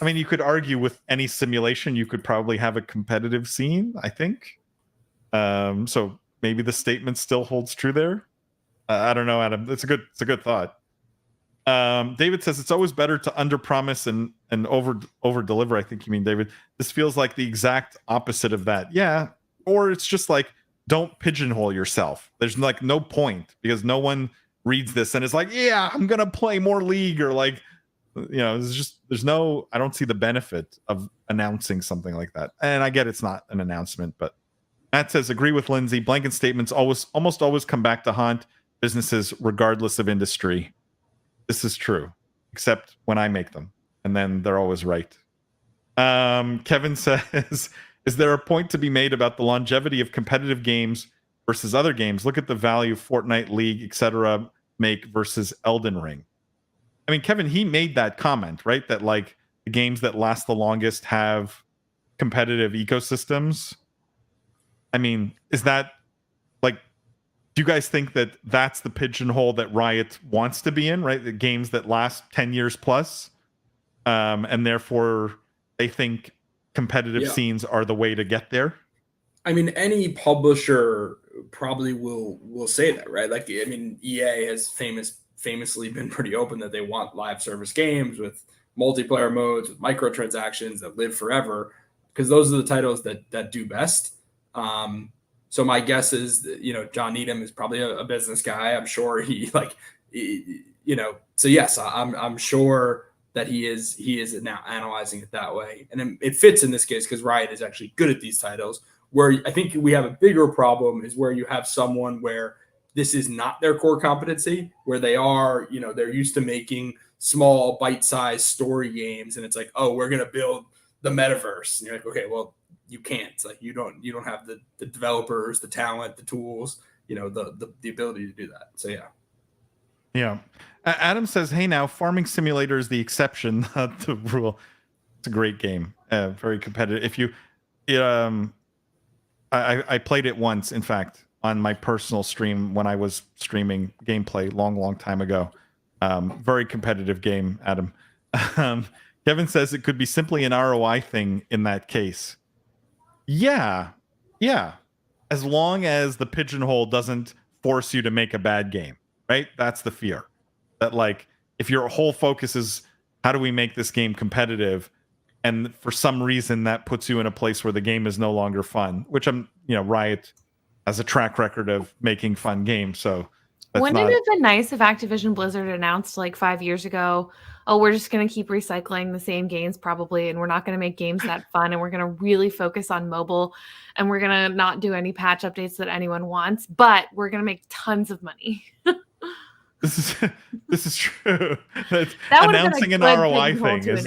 I mean, you could argue with any simulation, you could probably have a competitive scene, I think. So maybe the statement still holds true there. I don't know, Adam. It's a good thought. David says it's always better to underpromise and over deliver. I think you mean, David. This feels like the exact opposite of that. Yeah. Or it's just like, don't pigeonhole yourself. There's like no point because no one reads this and is like, yeah, I'm going to play more League, or like, there's no, I don't see the benefit of announcing something like that. And I get it's not an announcement, but Matt says, agree with Lindsay. Blanket statements almost always come back to haunt businesses regardless of industry. This is true, except when I make them, and then they're always right. Kevin says, is there a point to be made about the longevity of competitive games versus other games? Look at the value Fortnite, League, etc. make versus Elden Ring. I mean, Kevin, he made that comment, right? That like the games that last the longest have competitive ecosystems. I mean, is that like, do you guys think that that's the pigeonhole that Riot wants to be in, right? The games that last 10 years plus, and therefore they think competitive scenes are the way to get there? I mean, any publisher probably will say that, right? Like, I mean, EA has famously been pretty open that they want live service games with multiplayer modes, with microtransactions that live forever, because those are the titles that do best. So my guess is that, John Needham is probably a business guy. I'm sure so yes, I'm sure that he is now analyzing it that way. And it fits in this case because Riot is actually good at these titles. Where I think we have a bigger problem is where you have someone where this is not their core competency, where they are, they're used to making small bite-sized story games. And it's like, oh, we're going to build the metaverse. And you're like, okay, well, you can't. It's like, you don't have the developers, the talent, the tools, the ability to do that. So, yeah. Yeah. Adam says, hey, now Farming Simulator is the exception, not the rule. It's a great game. Very competitive. If you, I played it once, in fact, on my personal stream when I was streaming gameplay long time ago. Very competitive game, Adam. Kevin says it could be simply an ROI thing in that case. Yeah. As long as the pigeonhole doesn't force you to make a bad game, right? That's the fear. That like, if your whole focus is how do we make this game competitive, and for some reason that puts you in a place where the game is no longer fun, which Riot has a track record of making fun games. So wouldn't it have been nice if Activision Blizzard announced like 5 years ago, oh, we're just going to keep recycling the same games probably, and we're not going to make games that fun, and we're going to really focus on mobile, and we're going to not do any patch updates that anyone wants, but we're going to make tons of money. This is true. That announcing an ROI thing is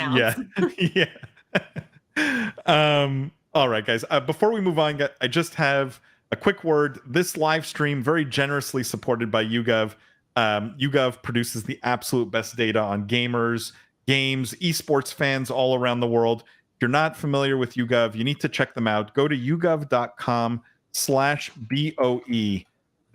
all right, guys. Before we move on, I just have a quick word. This live stream, very generously supported by YouGov. YouGov produces the absolute best data on gamers, games, esports fans all around the world. If you're not familiar with YouGov, you need to check them out. Go to yougov.com/BOE.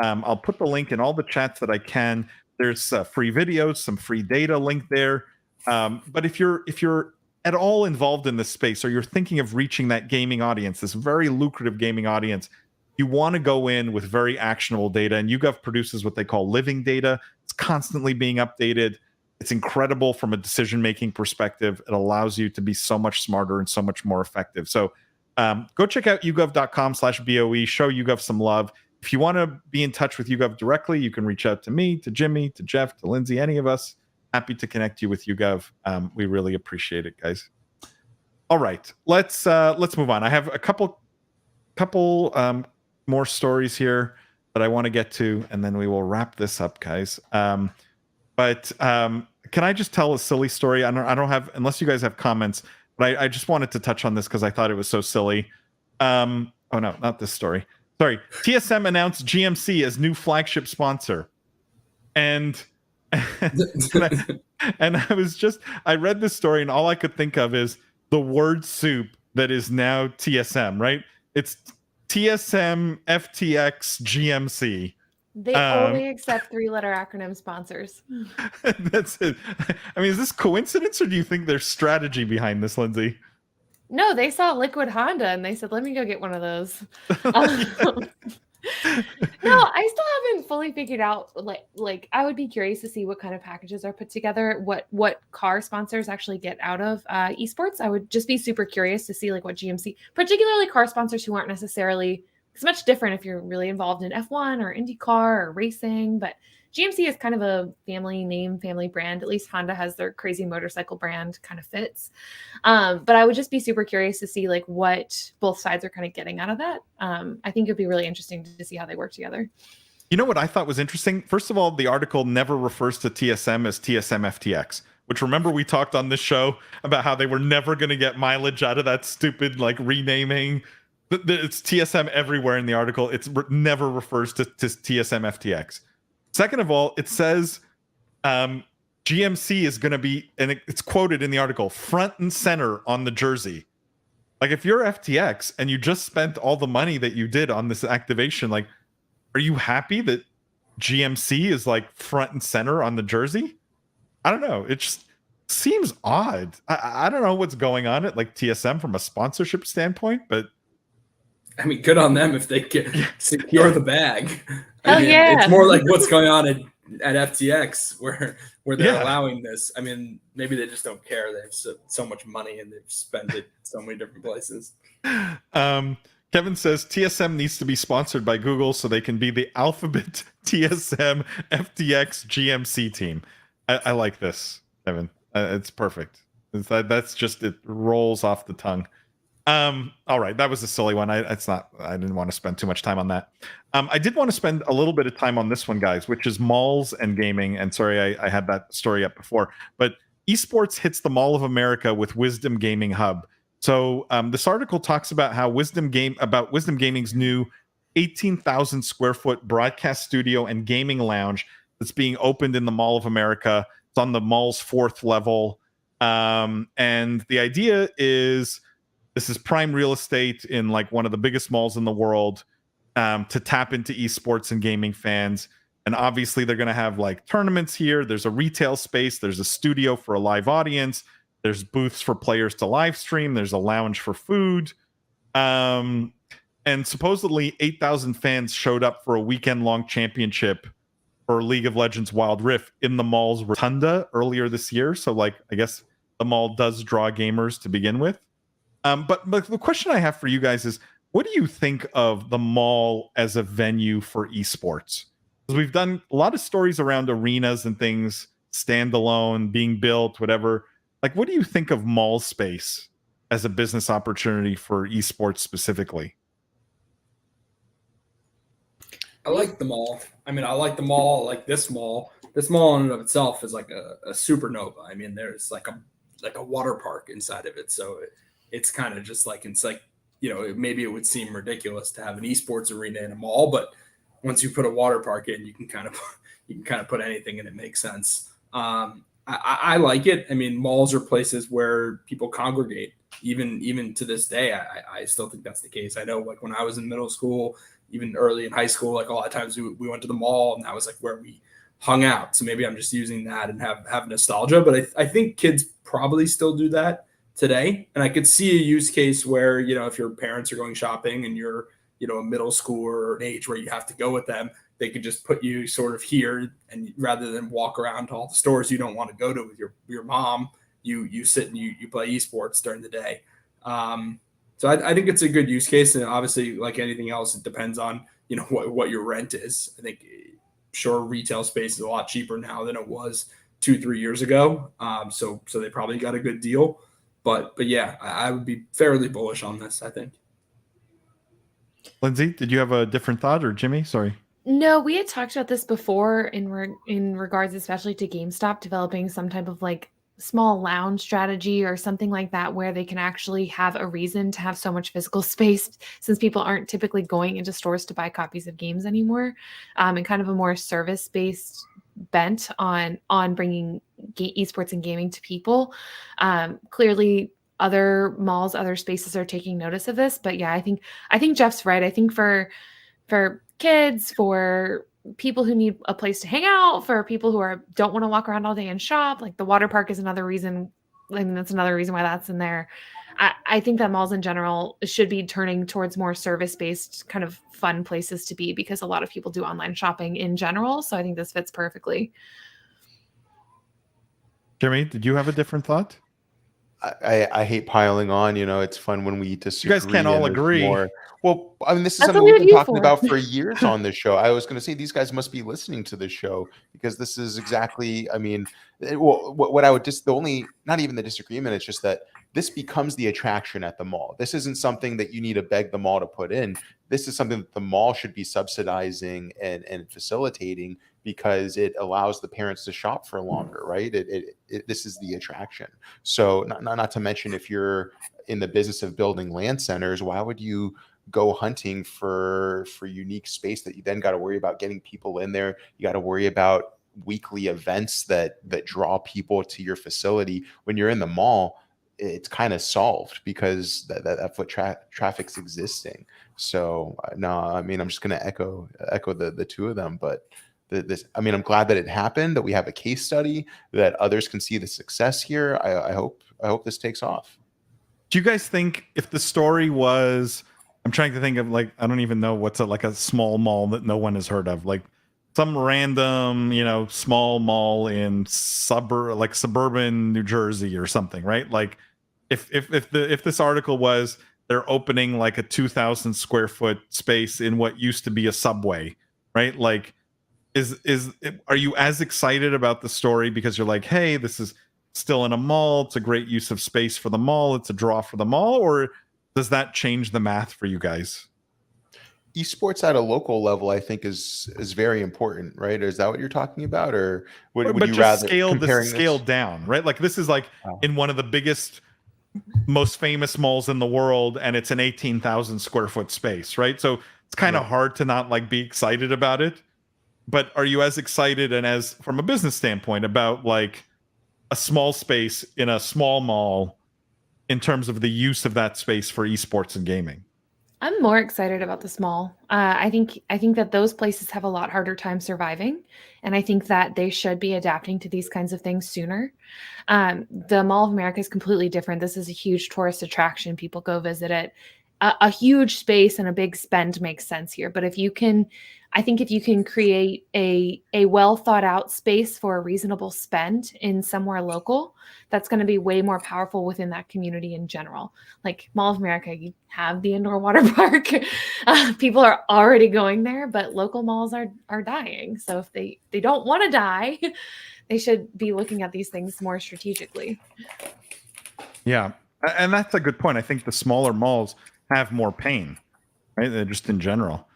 I'll put the link in all the chats that I can. There's free videos, some free data link there. But if you're at all involved in this space, or you're thinking of reaching that gaming audience, this very lucrative gaming audience, you want to go in with very actionable data. And YouGov produces what they call living data. It's constantly being updated. It's incredible from a decision-making perspective. It allows you to be so much smarter and so much more effective. So go check out yougov.com/BOE. Show YouGov some love. If you want to be in touch with YouGov directly, you can reach out to me, to Jimmy, to Jeff, to Lindsay, any of us. Happy to connect you with YouGov. We really appreciate it, guys. All right, let's move on. I have a couple more stories here that I want to get to, and then we will wrap this up, guys. But can I just tell a silly story? I don't have, unless you guys have comments, but I just wanted to touch on this because I thought it was so silly. Oh no, not this story. Sorry. TSM announced GMC as new flagship sponsor. And I read this story and all I could think of is the word soup that is now TSM, right? It's TSM, FTX, GMC. They only accept 3-letter acronym sponsors. That's it. I mean, is this coincidence or do you think there's strategy behind this, Lindsay? No, they saw Liquid Honda and they said, let me go get one of those. No, I still haven't fully figured out, like I would be curious to see what kind of packages are put together, what car sponsors actually get out of esports. I would just be super curious to see like what GMC, particularly car sponsors who aren't necessarily, it's much different if you're really involved in F1 or IndyCar or racing, but GMC is kind of a family name, family brand. At least Honda has their crazy motorcycle brand, kind of fits. But I would just be super curious to see like what both sides are kind of getting out of that. I think it'd be really interesting to see how they work together. You know what I thought was interesting? First of all, the article never refers to TSM as TSM FTX, which remember we talked on this show about how they were never going to get mileage out of that stupid like renaming. It's TSM everywhere in the article. It never refers to TSM FTX. Second of all, it says GMC is going to be, and it's quoted in the article, front and center on the jersey. Like if you're FTX and you just spent all the money that you did on this activation, like, are you happy that GMC is like front and center on the jersey? I don't know. It just seems odd. I don't know what's going on at like TSM from a sponsorship standpoint, but I mean, good on them if they can secure the bag. Oh, yeah. It's more like what's going on at FTX where they're allowing this. I mean, maybe they just don't care. They have so much money and they've spent it so many different places. Kevin says TSM needs to be sponsored by Google so they can be the Alphabet TSM FTX GMC team. I like this, Kevin. It's perfect. That's just, it rolls off the tongue. All right, that was a silly one. I didn't want to spend too much time on that. I did want to spend a little bit of time on this one, guys, which is malls and gaming. And sorry, I had that story up before, but esports hits the Mall of America with Wisdom Gaming Hub. So this article talks about how Wisdom Gaming's new 18,000 square foot broadcast studio and gaming lounge that's being opened in the Mall of America. It's on the mall's 4th level, and the idea is, this is prime real estate in like one of the biggest malls in the world, to tap into esports and gaming fans. And obviously they're going to have like tournaments here. There's a retail space. There's a studio for a live audience. There's booths for players to live stream. There's a lounge for food. And supposedly 8,000 fans showed up for a weekend-long championship for League of Legends Wild Rift in the mall's rotunda earlier this year. So like, I guess the mall does draw gamers to begin with. But the question I have for you guys is, what do you think of the mall as a venue for esports? Because we've done a lot of stories around arenas and things, standalone, being built, whatever. Like, what do you think of mall space as a business opportunity for esports specifically? I like the mall. I mean, I like the mall, like this mall. This mall in and of itself is like a supernova. I mean, there's like a water park inside of it. So it's kind of just like, it's like, you know, maybe it would seem ridiculous to have an esports arena in a mall, but once you put a water park in, you can kind of put anything and it makes sense. I like it. I mean, malls are places where people congregate. Even to this day, I still think that's the case. I know, like when I was in middle school, even early in high school, like a lot of times we went to the mall and that was like where we hung out. So maybe I'm just using that and have nostalgia, but I think kids probably still do that today. And I could see a use case where, you know, if your parents are going shopping and you're, you know, a middle schooler or an age where you have to go with them, they could just put you sort of here, and rather than walk around to all the stores you don't want to go to with your mom, you sit and you play esports during the day. So I think it's a good use case. And obviously, like anything else, it depends on, you know, what your rent is. I think sure, retail space is a lot cheaper now than it was 2-3 years ago. So they probably got a good deal. But yeah, I would be fairly bullish on this, I think. Lindsay, did you have a different thought, or Jimmy? Sorry. No, we had talked about this before in regards, especially to GameStop developing some type of like small lounge strategy or something like that, where they can actually have a reason to have so much physical space, since people aren't typically going into stores to buy copies of games anymore, and kind of a more service-based bent on bringing esports and gaming to people. Clearly, other malls, other spaces are taking notice of this, but yeah, I think Jeff's right. I think for kids, for people who need a place to hang out, for people who don't want to walk around all day and shop, like the water park is another reason. I mean, that's another reason why that's in there. I think that malls in general should be turning towards more service-based kind of fun places to be, because a lot of people do online shopping in general. So I think this fits perfectly. Jimmy, did you have a different thought? I hate piling on. It's fun when we disagree. You guys can't all agree. Well, I mean, this is something we've been talking about for years on this show. I was going to say, these guys must be listening to this show, because this is exactly, I mean, what I would not even the disagreement, it's just that this becomes the attraction at the mall. This isn't something that you need to beg the mall to put in. This is something that the mall should be subsidizing and facilitating, because it allows the parents to shop for longer, right? This is the attraction. So not to mention, if you're in the business of building land centers, why would you go hunting for unique space that you then got to worry about getting people in there? You got to worry about weekly events that draw people to your facility. When you're in the mall, it's kind of solved, because that foot traffic's existing. So no, I mean, I'm just going to echo the two of them, but I mean, I'm glad that it happened, that we have a case study, that others can see the success here. I hope this takes off. Do you guys think if the story was, I'm trying to think of, like, I don't even know what's like a small mall that no one has heard of, like some random, small mall in suburban New Jersey or something, right? Like if this article was, they're opening like a 2,000 square foot space in what used to be a Subway, right? Like, are you as excited about the story because you're like, hey, this is still in a mall, it's a great use of space for the mall, it's a draw for the mall, or does that change the math for you guys? Esports at a local level, I think, is very important, right? Is that what you're talking about, or would you rather scale down, right? Like, this is like in one of the biggest, most famous malls in the world, and it's an 18,000 square foot space, right? So it's kind of hard to not like be excited about it. But are you as excited, and as from a business standpoint, about like a small space in a small mall in terms of the use of that space for esports and gaming? I'm more excited about the small. I think that those places have a lot harder time surviving, and I think that they should be adapting to these kinds of things sooner. The Mall of America is completely different. This is a huge tourist attraction. People go visit it. A huge space and a big spend makes sense here. But if you can create a well thought out space for a reasonable spend in somewhere local, that's going to be way more powerful within that community in general. Like Mall of America, you have the indoor water park. People are already going there, but local malls are dying. So if they don't want to die, they should be looking at these things more strategically. Yeah, and that's a good point. I think the smaller malls have more pain, right? They're just in general.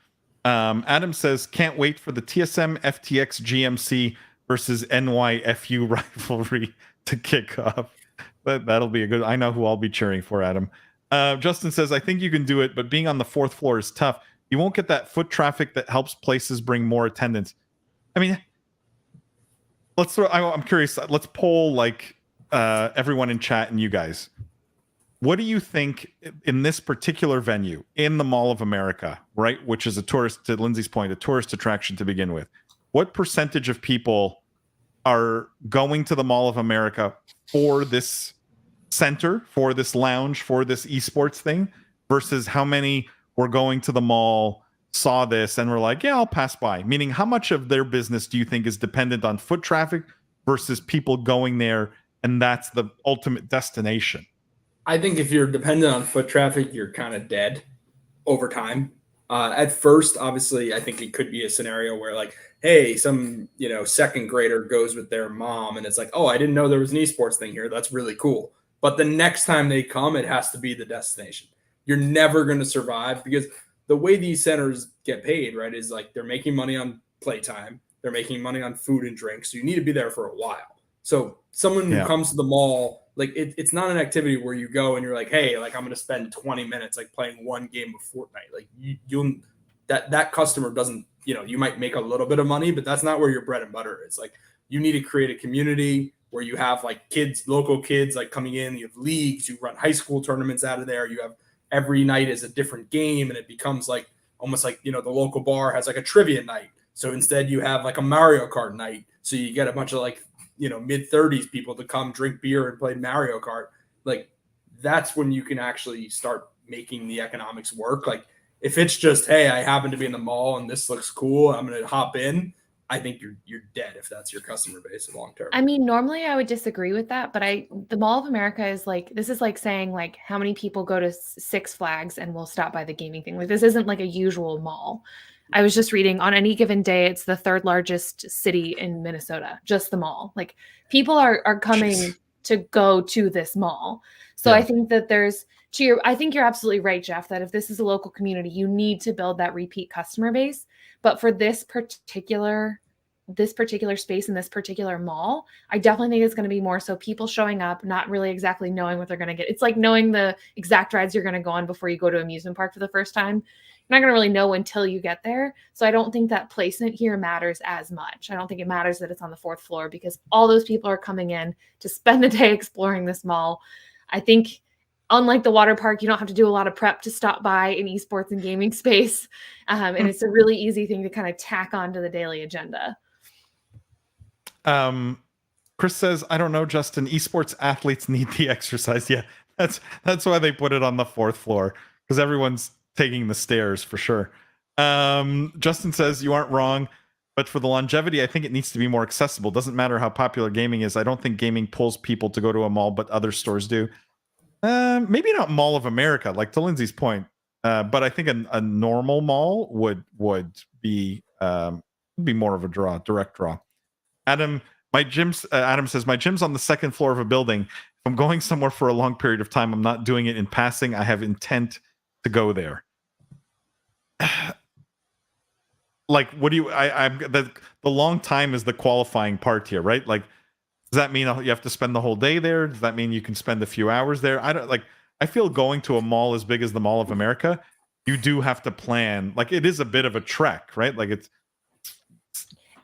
Adam says, can't wait for the TSM FTX GMC versus NYFU rivalry to kick off. That'll be a good, I know who I'll be cheering for, Adam. Justin says, I think you can do it, but being on the fourth floor is tough. You won't get that foot traffic that helps places bring more attendance. I mean, I'm curious. Let's poll like everyone in chat and you guys. What do you think in this particular venue in the Mall of America, right? Which is to Lindsay's point, a tourist attraction to begin with. What percentage of people are going to the Mall of America for this center, for this lounge, for this esports thing, versus how many were going to the mall, saw this, and were like, yeah, I'll pass by? Meaning, how much of their business do you think is dependent on foot traffic versus people going there, and that's the ultimate destination? I think if you're dependent on foot traffic, you're kind of dead over time. At first, obviously, I think it could be a scenario where, like, hey, some second grader goes with their mom, and it's like, oh, I didn't know there was an esports thing here. That's really cool. But the next time they come, it has to be the destination. You're never going to survive, because the way these centers get paid, right, is like they're making money on playtime, they're making money on food and drinks, so you need to be there for a while. So someone who comes to the mall, like it's not an activity where you go and you're like, hey, like I'm going to spend 20 minutes like playing one game of Fortnite. Like you'll that customer doesn't, you might make a little bit of money, but that's not where your bread and butter is. Like you need to create a community where you have like local kids like coming in, you have leagues, you run high school tournaments out of there. You have every night is a different game, and it becomes like almost like, the local bar has like a trivia night. So instead you have like a Mario Kart night. So you get a bunch of like, mid-30s people to come drink beer and play Mario Kart. Like that's when you can actually start making the economics work. Like if it's just, hey, I happen to be in the mall and this looks cool, I'm going to hop in, I think you're dead if that's your customer base long term. I mean, normally I would disagree with that, but the Mall of America is like, this is like saying like how many people go to Six Flags and will stop by the gaming thing. Like this isn't like a usual mall. I was just reading on any given day, it's the third largest city in Minnesota, just the mall. Like people are coming to go to this mall. So I think that I think you're absolutely right, Jeff, that if this is a local community, you need to build that repeat customer base. But for this particular space in this particular mall, I definitely think it's going to be more so people showing up, not really exactly knowing what they're going to get. It's like knowing the exact rides you're going to go on before you go to an amusement park for the first time. You're not going to really know until you get there. So I don't think that placement here matters as much. I don't think it matters that it's on the 4th floor because all those people are coming in to spend the day exploring this mall. I think unlike the water park, you don't have to do a lot of prep to stop by an esports and gaming space. And it's a really easy thing to kind of tack onto the daily agenda. Chris says, I don't know, Justin, esports athletes need the exercise. Yeah, that's why they put it on the 4th floor, because everyone's taking the stairs for sure. Justin says, you aren't wrong, but for the longevity, I think it needs to be more accessible. Doesn't matter how popular gaming is. I don't think gaming pulls people to go to a mall, but other stores do. Maybe not Mall of America, like to Lindsay's point, but I think a normal mall would be more of a direct draw. Adam says, my gym's on the 2nd floor of a building. If I'm going somewhere for a long period of time, I'm not doing it in passing. I have intent to go there. Like, what do you? The long time is the qualifying part here, right? Like, does that mean you have to spend the whole day there? Does that mean you can spend a few hours there? I feel going to a mall as big as the Mall of America, you do have to plan. Like, it is a bit of a trek, right? Like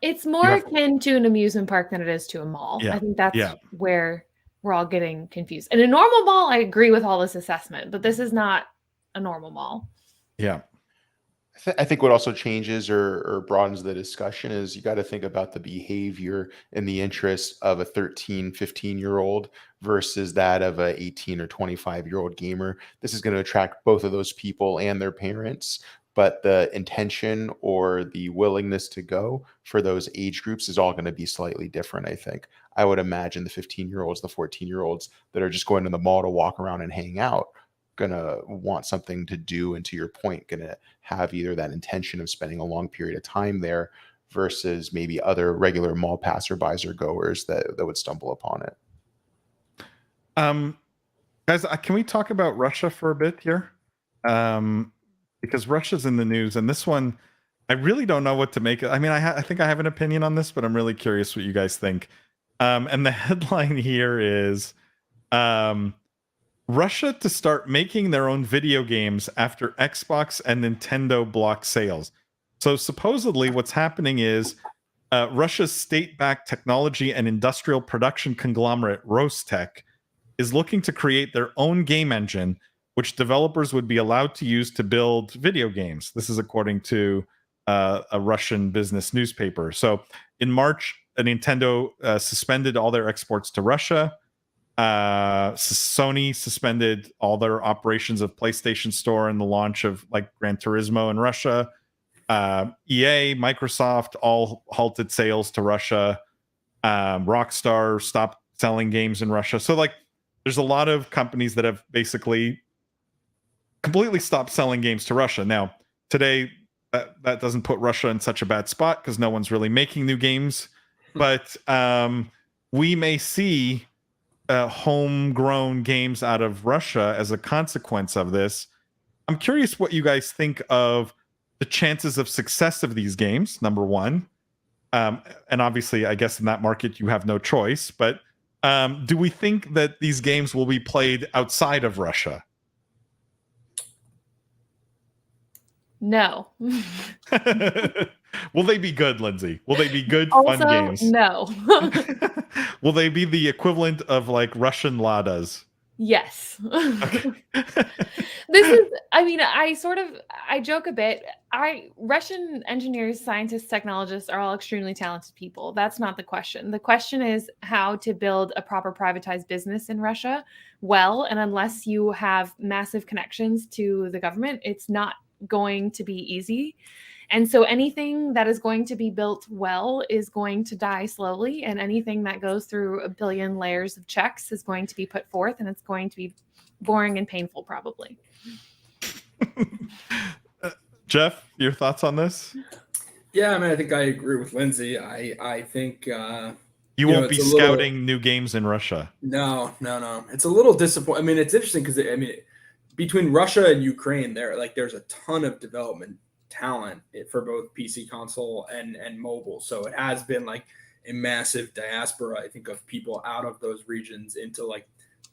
it's more akin to an amusement park than it is to a mall. Yeah, I think that's where we're all getting confused. In a normal mall, I agree with all this assessment, but this is not a normal mall. Yeah. I think what also changes or broadens the discussion is you got to think about the behavior and the interests of a 13, 15-year-old versus that of a 18 or 25-year-old gamer. This is going to attract both of those people and their parents, but the intention or the willingness to go for those age groups is all going to be slightly different, I think. I would imagine the 15-year-olds, the 14-year-olds that are just going to the mall to walk around and hang out, gonna want something to do, and to your point, gonna have either that intention of spending a long period of time there versus maybe other regular mall passerbys or goers that would stumble upon it. Guys, can we talk about Russia for a bit here? Because Russia's in the news, and this one, I really don't know what to make. I mean, I think I have an opinion on this, but I'm really curious what you guys think. And the headline here is, Russia to start making their own video games after Xbox and Nintendo block sales. So supposedly what's happening is Russia's state-backed technology and industrial production conglomerate Rostec is looking to create their own game engine, which developers would be allowed to use to build video games. This is according to a Russian business newspaper. So in March, Nintendo suspended all their exports to Russia. Sony suspended all their operations of PlayStation Store and the launch of like Gran Turismo in Russia. EA, Microsoft all halted sales to Russia. Rockstar stopped selling games in Russia. So like there's a lot of companies that have basically completely stopped selling games to Russia. Now, today that doesn't put Russia in such a bad spot because no one's really making new games. But we may see homegrown games out of Russia as a consequence of this. I'm curious what you guys think of the chances of success of these games, number one. And obviously, I guess in that market, you have no choice. But do we think that these games will be played outside of Russia? No. Will they be good, Lindsay? Will they be good, also, fun games? No. Will they be the equivalent of like Russian Ladas? Yes. Okay. This is, I mean, I joke a bit. Russian engineers, scientists, technologists are all extremely talented people. That's not the question. The question is how to build a proper privatized business in Russia well. And unless you have massive connections to the government, it's not going to be easy. And so anything that is going to be built well is going to die slowly. And anything that goes through a billion layers of checks is going to be put forth, and it's going to be boring and painful, probably. Jeff, your thoughts on this? Yeah, I mean, I think I agree with Lindsay. I think you won't be scouting new games in Russia. No. It's a little disappointing. I mean, it's interesting because between Russia and Ukraine, there's a ton of development talent for both PC, console, and mobile. So it has been like a massive diaspora, I think, of people out of those regions into like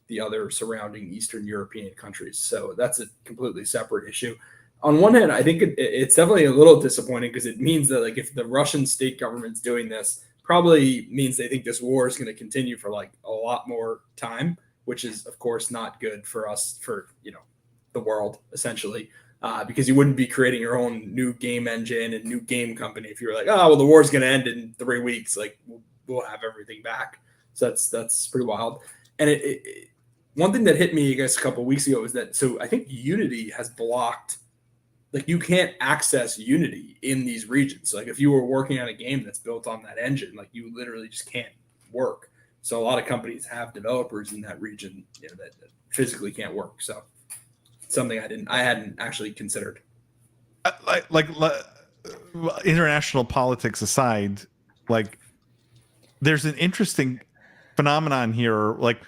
the other surrounding Eastern European countries. So that's a completely separate issue. On one hand, I think it's definitely a little disappointing because it means that like if the Russian state government's doing this, probably means they think this war is going to continue for like a lot more time, which is of course not good for us, for the world essentially. Because you wouldn't be creating your own new game engine and new game company if you were like, oh, well, the war's going to end in 3 weeks. Like, we'll have everything back. So that's pretty wild. And one thing that hit me, I guess, a couple of weeks ago is that, so I think Unity has blocked, like, you can't access Unity in these regions. So, like, if you were working on a game that's built on that engine, like, you literally just can't work. So a lot of companies have developers in that region that physically can't work. So something I hadn't actually considered. Like international politics aside, like there's an interesting phenomenon here. Like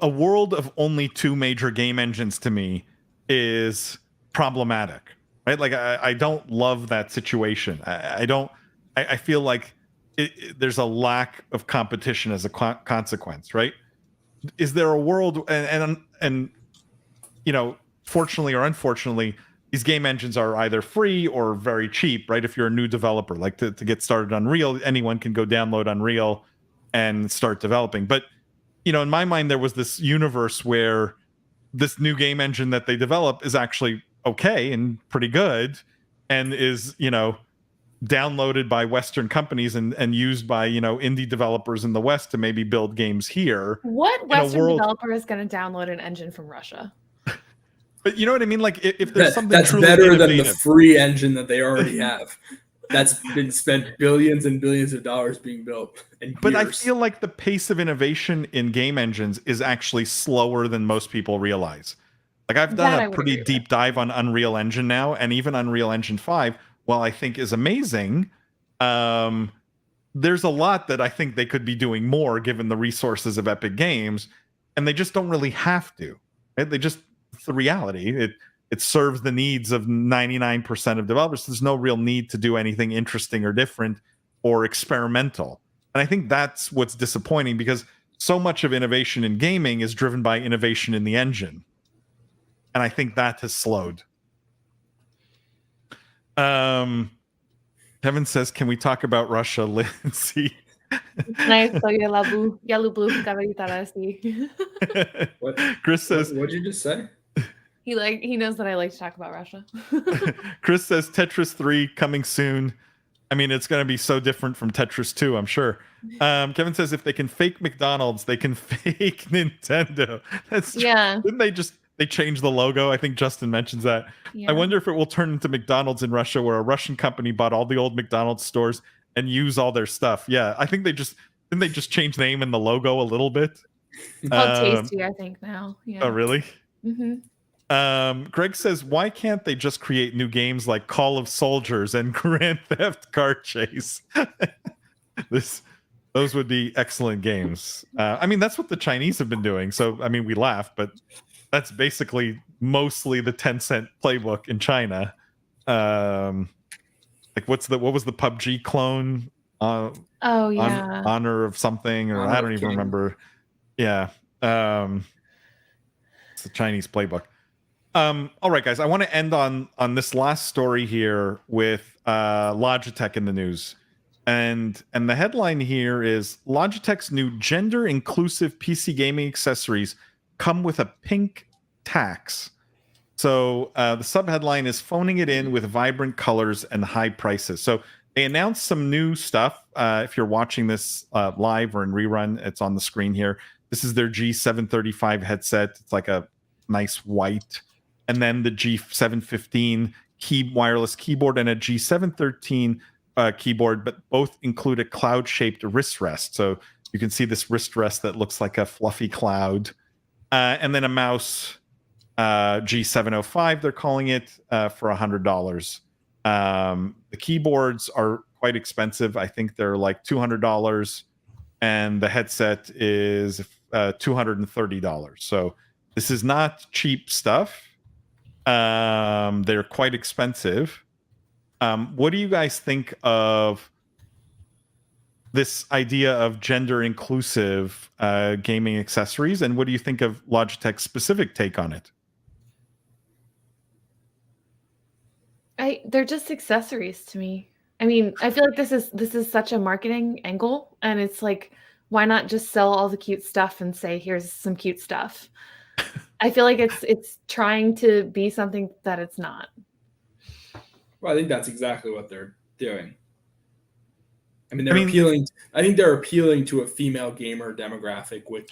a world of only 2 major game engines to me is problematic, right? Like I don't love that situation. I feel like there's a lack of competition as a consequence, right? Is there a world and fortunately or unfortunately, these game engines are either free or very cheap, right? If you're a new developer, like to get started on Unreal, anyone can go download Unreal and start developing. But, in my mind, there was this universe where this new game engine that they develop is actually okay and pretty good and is, downloaded by Western companies and used by, indie developers in the West to maybe build games here. What Western developer is going to download an engine from Russia? But you know what I mean? Like if there's something that's truly better innovative, than the free engine that they already have. That's been spent billions and billions of dollars being built. But I feel like the pace of innovation in game engines is actually slower than most people realize. Like I've done a pretty deep dive on Unreal Engine now, and even Unreal Engine 5, while I think is amazing, there's a lot that I think they could be doing more given the resources of Epic Games, and they just don't really have to. Right? It's the reality. It serves the needs of 99% of developers. There's no real need to do anything interesting or different or experimental. And I think that's what's disappointing because so much of innovation in gaming is driven by innovation in the engine. And I think that has slowed. Kevin says, can we talk about Russia, Lindsay? Chris says, what'd you just say? He knows that I like to talk about Russia. Chris says Tetris 3 coming soon. I mean, it's going to be so different from Tetris 2, I'm sure. Kevin says if they can fake McDonald's, they can fake Nintendo. That's true. Yeah. Didn't they changed the logo? I think Justin mentions that. Yeah. I wonder if it will turn into McDonald's in Russia, where a Russian company bought all the old McDonald's stores and use all their stuff. Yeah, I think didn't they just change the name and the logo a little bit? It's called Tasty, I think now. Yeah. Oh, really? Mm-hmm. Greg says, why can't they just create new games like Call of Soldiers and Grand Theft Car Chase? Those would be excellent games. I mean, that's what the Chinese have been doing. So, I mean, we laugh, but that's basically mostly the Tencent playbook in China. Like what was the PUBG clone? Oh yeah, Honor of something, or Honor I don't of even King. remember. Yeah, it's the Chinese playbook. All right, guys, I want to end on this last story here with Logitech in the news, and the headline here is Logitech's new gender inclusive PC gaming accessories come with a pink tax. So the subheadline is phoning it in with vibrant colors and high prices. So they announced some new stuff. If you're watching this live or in rerun, it's on the screen here. This is their G735 headset. It's like a nice white. And then the G715 wireless keyboard and a G713 keyboard, but both include a cloud-shaped wrist rest. So you can see this wrist rest that looks like a fluffy cloud. And then a mouse, G705, they're calling it, for $100. The keyboards are quite expensive. I think they're like $200, and the headset is $230. So this is not cheap stuff. They're quite expensive. What do you guys think of this idea of gender inclusive gaming accessories, and what do you think of Logitech's specific take on it? They're just accessories to me. I mean, I feel like this is such a marketing angle, and it's like, why not just sell all the cute stuff and say, here's some cute stuff? I feel like it's trying to be something that it's not. Well, I think that's exactly what they're doing. I mean, appealing. I think they're appealing to a female gamer demographic with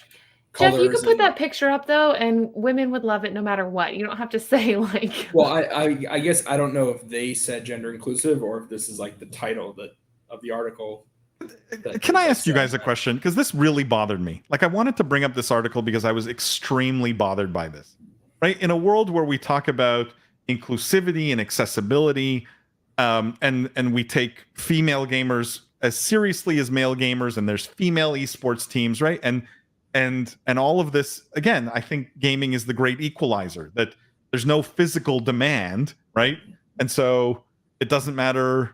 colors. Jeff, you could put that picture up though, and women would love it no matter what. You don't have to say like. Well, I guess I don't know if they said gender inclusive or if this is like the title of the article. Can I ask you guys a question? Because this really bothered me. Like, I wanted to bring up this article because I was extremely bothered by this. Right? In a world where we talk about inclusivity and accessibility, and we take female gamers as seriously as male gamers, and there's female esports teams, right? And all of this, again, I think gaming is the great equalizer, that there's no physical demand, right? And so it doesn't matter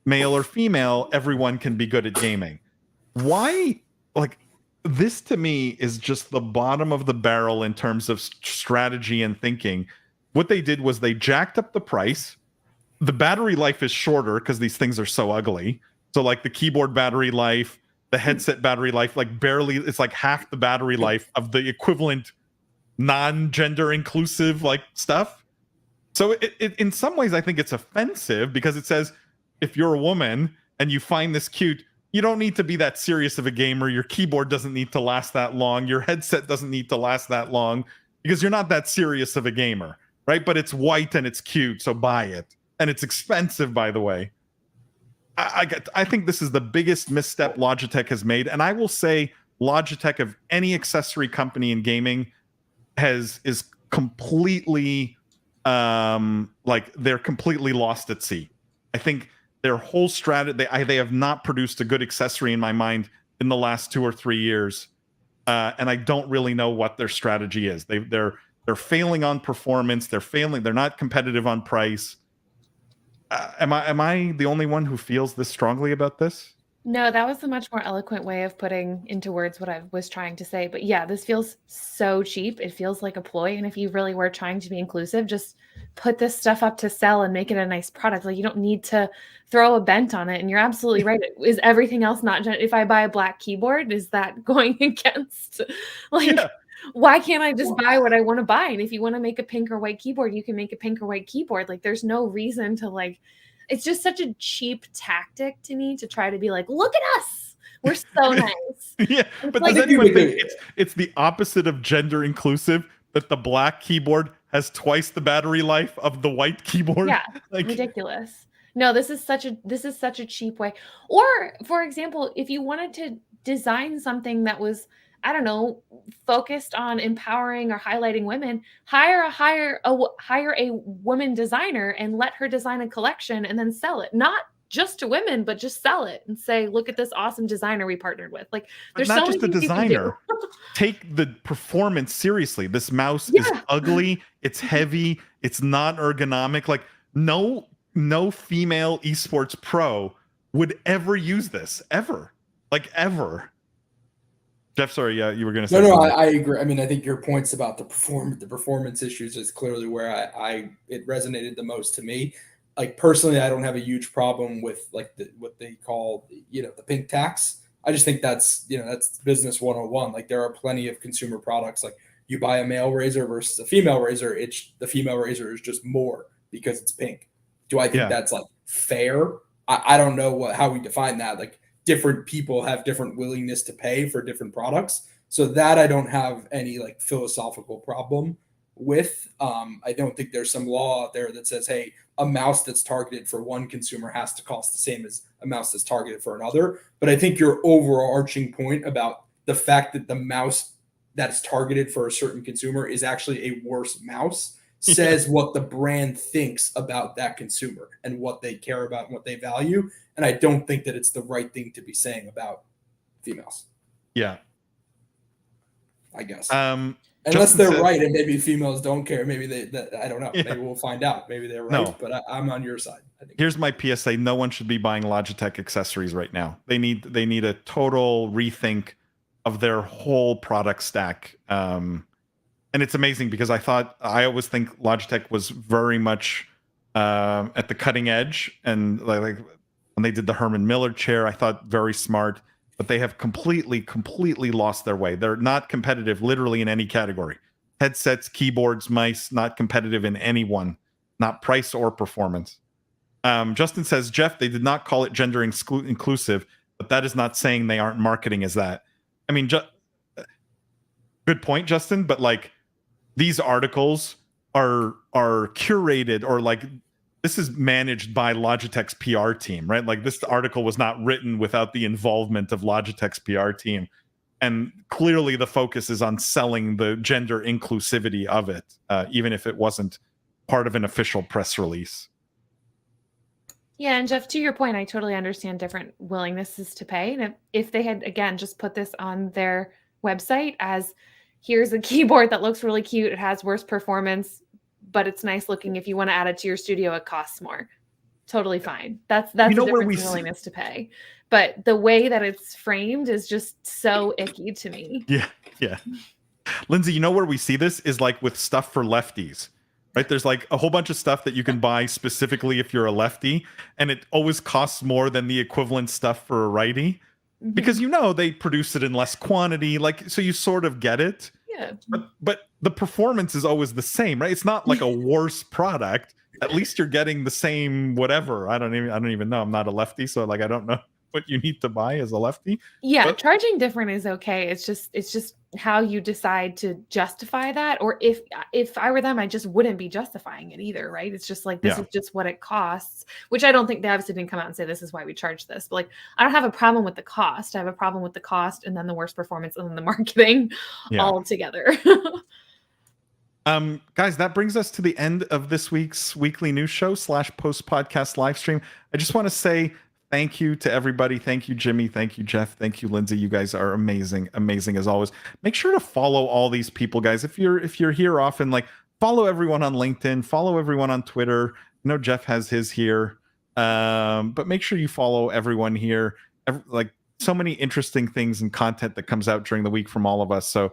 male or female, everyone can be good at gaming. Why? Like, this to me is just the bottom of the barrel in terms of strategy and thinking. What they did was they jacked up the price. The battery life is shorter because these things are so ugly. So like the keyboard battery life, the headset battery life, like barely, it's like half the battery life of the equivalent non-gender inclusive like stuff. So it in some ways, I think it's offensive because it says, if you're a woman and you find this cute, you don't need to be that serious of a gamer. Your keyboard doesn't need to last that long. Your headset doesn't need to last that long because you're not that serious of a gamer, right? But it's white and it's cute, so buy it. And it's expensive, by the way. I think this is the biggest misstep Logitech has made. And I will say Logitech, of any accessory company in gaming, is completely like they're completely lost at sea. I think their whole strategy, they have not produced a good accessory in my mind in the last 2 or 3 years, and I don't really know what their strategy is. They're failing on performance. They're not competitive on price. Am I the only one who feels this strongly about this? No, that was a much more eloquent way of putting into words what I was trying to say. But yeah, this feels so cheap. It feels like a ploy. And if you really were trying to be inclusive, just put this stuff up to sell and make it a nice product. Like, you don't need to throw a bent on it. And you're absolutely right. Is everything else not? If I buy a black keyboard, is that going against like? Yeah. Why can't I just buy what I want to buy? And if you want to make a pink or white keyboard, you can make a pink or white keyboard. Like, there's no reason to like. It's just such a cheap tactic to me to try to be like, look at us. We're so nice. Yeah, but like, does anyone think it's the opposite of gender inclusive, that the black keyboard has twice the battery life of the white keyboard? Yeah, like, ridiculous. No, this is such a cheap way. Or, for example, if you wanted to design something that was, I don't know, focused on empowering or highlighting women, hire a woman designer and let her design a collection and then sell it. Not just to women, but just sell it and say, look at this awesome designer we partnered with. Like, there's not so just many the things you can do. designer. Take the performance seriously. This mouse is ugly. It's heavy. It's not ergonomic. Like, no female esports pro would ever use this, ever. Like, ever. Jeff, sorry, you were going to say no, something. I agree. I mean, I think your points about the performance issues is clearly where it resonated the most to me. Like, personally, I don't have a huge problem with like what they call, the pink tax. I just think that's business 101. Like, there are plenty of consumer products. Like, you buy a male razor versus a female razor, the female razor is just more because it's pink. Do I think that's like fair? I don't know how we define that. Like, different people have different willingness to pay for different products. So that I don't have any like philosophical problem with. I don't think there's some law out there that says, hey, a mouse that's targeted for one consumer has to cost the same as a mouse that's targeted for another. But I think your overarching point about the fact that the mouse that's targeted for a certain consumer is actually a worse mouse says what the brand thinks about that consumer and what they care about and what they value. And I don't think that it's the right thing to be saying about females. Yeah. I guess. Justin Unless they're said, right and maybe females don't care. Maybe I don't know. Yeah. Maybe we'll find out. Maybe they're right, No. but I'm on your side. I think. Here's my PSA. No one should be buying Logitech accessories right now. They need a total rethink of their whole product stack. And it's amazing because I always think Logitech was very much at the cutting edge. And like when they did the Herman Miller chair, I thought very smart. But they have completely lost their way. They're not competitive literally in any category. Headsets, keyboards, mice, not competitive in any one, not price or performance. Justin says, Jeff, they did not call it gender inclusive, but that is not saying they aren't marketing as that. I mean, good point, Justin, but like these articles are curated, or like this is managed by Logitech's PR team, right? Like this article was not written without the involvement of Logitech's PR team. And clearly the focus is on selling the gender inclusivity of it, even if it wasn't part of an official press release. Yeah, and Jeff, to your point, I totally understand different willingnesses to pay. And if they had, again, just put this on their website as, here's a keyboard that looks really cute, it has worse performance, but it's nice looking. If you want to add it to your studio, it costs more. Totally fine. That's a difference in willingness to pay. But the way that it's framed is just so icky to me. Yeah. Lindsay, you know where we see this is like with stuff for lefties, right? There's like a whole bunch of stuff that you can buy specifically if you're a lefty, and it always costs more than the equivalent stuff for a righty, because they produce it in less quantity, like, so you sort of get it. Yeah. But the performance is always the same, right? It's not like a worse product. At least you're getting the same whatever. I don't even know. I'm not a lefty, so like I don't know what you need to buy as a lefty. Yeah, charging different is okay. It's just how you decide to justify that. Or if I were them, I just wouldn't be justifying it either, right? It's just like, this is just what it costs, which I don't think they obviously didn't come out and say this is why we charge this. But like, I don't have a problem with the cost. I have a problem with the cost and then the worst performance and then the marketing all together. Guys, that brings us to the end of this week's weekly news show / post podcast live stream. I just want to say thank you to everybody. Thank you, Jimmy. Thank you, Jeff. Thank you, Lindsay. You guys are amazing as always. Make sure to follow all these people, guys. If you're here often, like, follow everyone on LinkedIn, follow everyone on Twitter. I know Jeff has his here, but make sure you follow everyone here. Like, so many interesting things and content that comes out during the week from all of us. So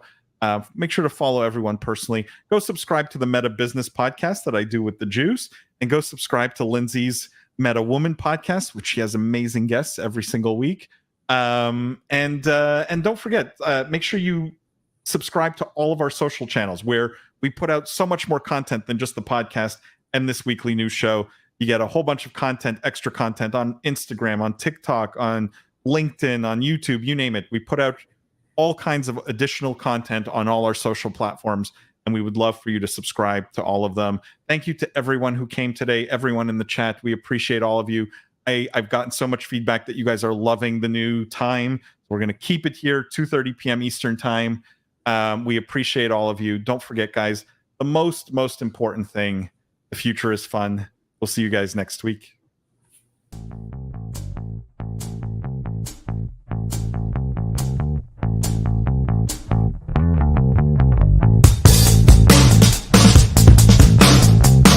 make sure to follow everyone personally. Go subscribe to the Meta Business podcast that I do with the Juice, and go subscribe to Lindsay's Meta Woman podcast, which she has amazing guests every single week. And don't forget, make sure you subscribe to all of our social channels, where we put out so much more content than just the podcast and this weekly news show. You get a whole bunch of content, extra content on Instagram, on TikTok, on LinkedIn, on YouTube, you name it. We put out all kinds of additional content on all our social platforms, and we would love for you to subscribe to all of them. Thank you to everyone who came today, everyone in the chat. We appreciate all of you. I've gotten so much feedback that you guys are loving the new time. We're going to keep it here, 2:30 p.m. Eastern time. We appreciate all of you. Don't forget, guys, the most important thing, the future is fun. We'll see you guys next week.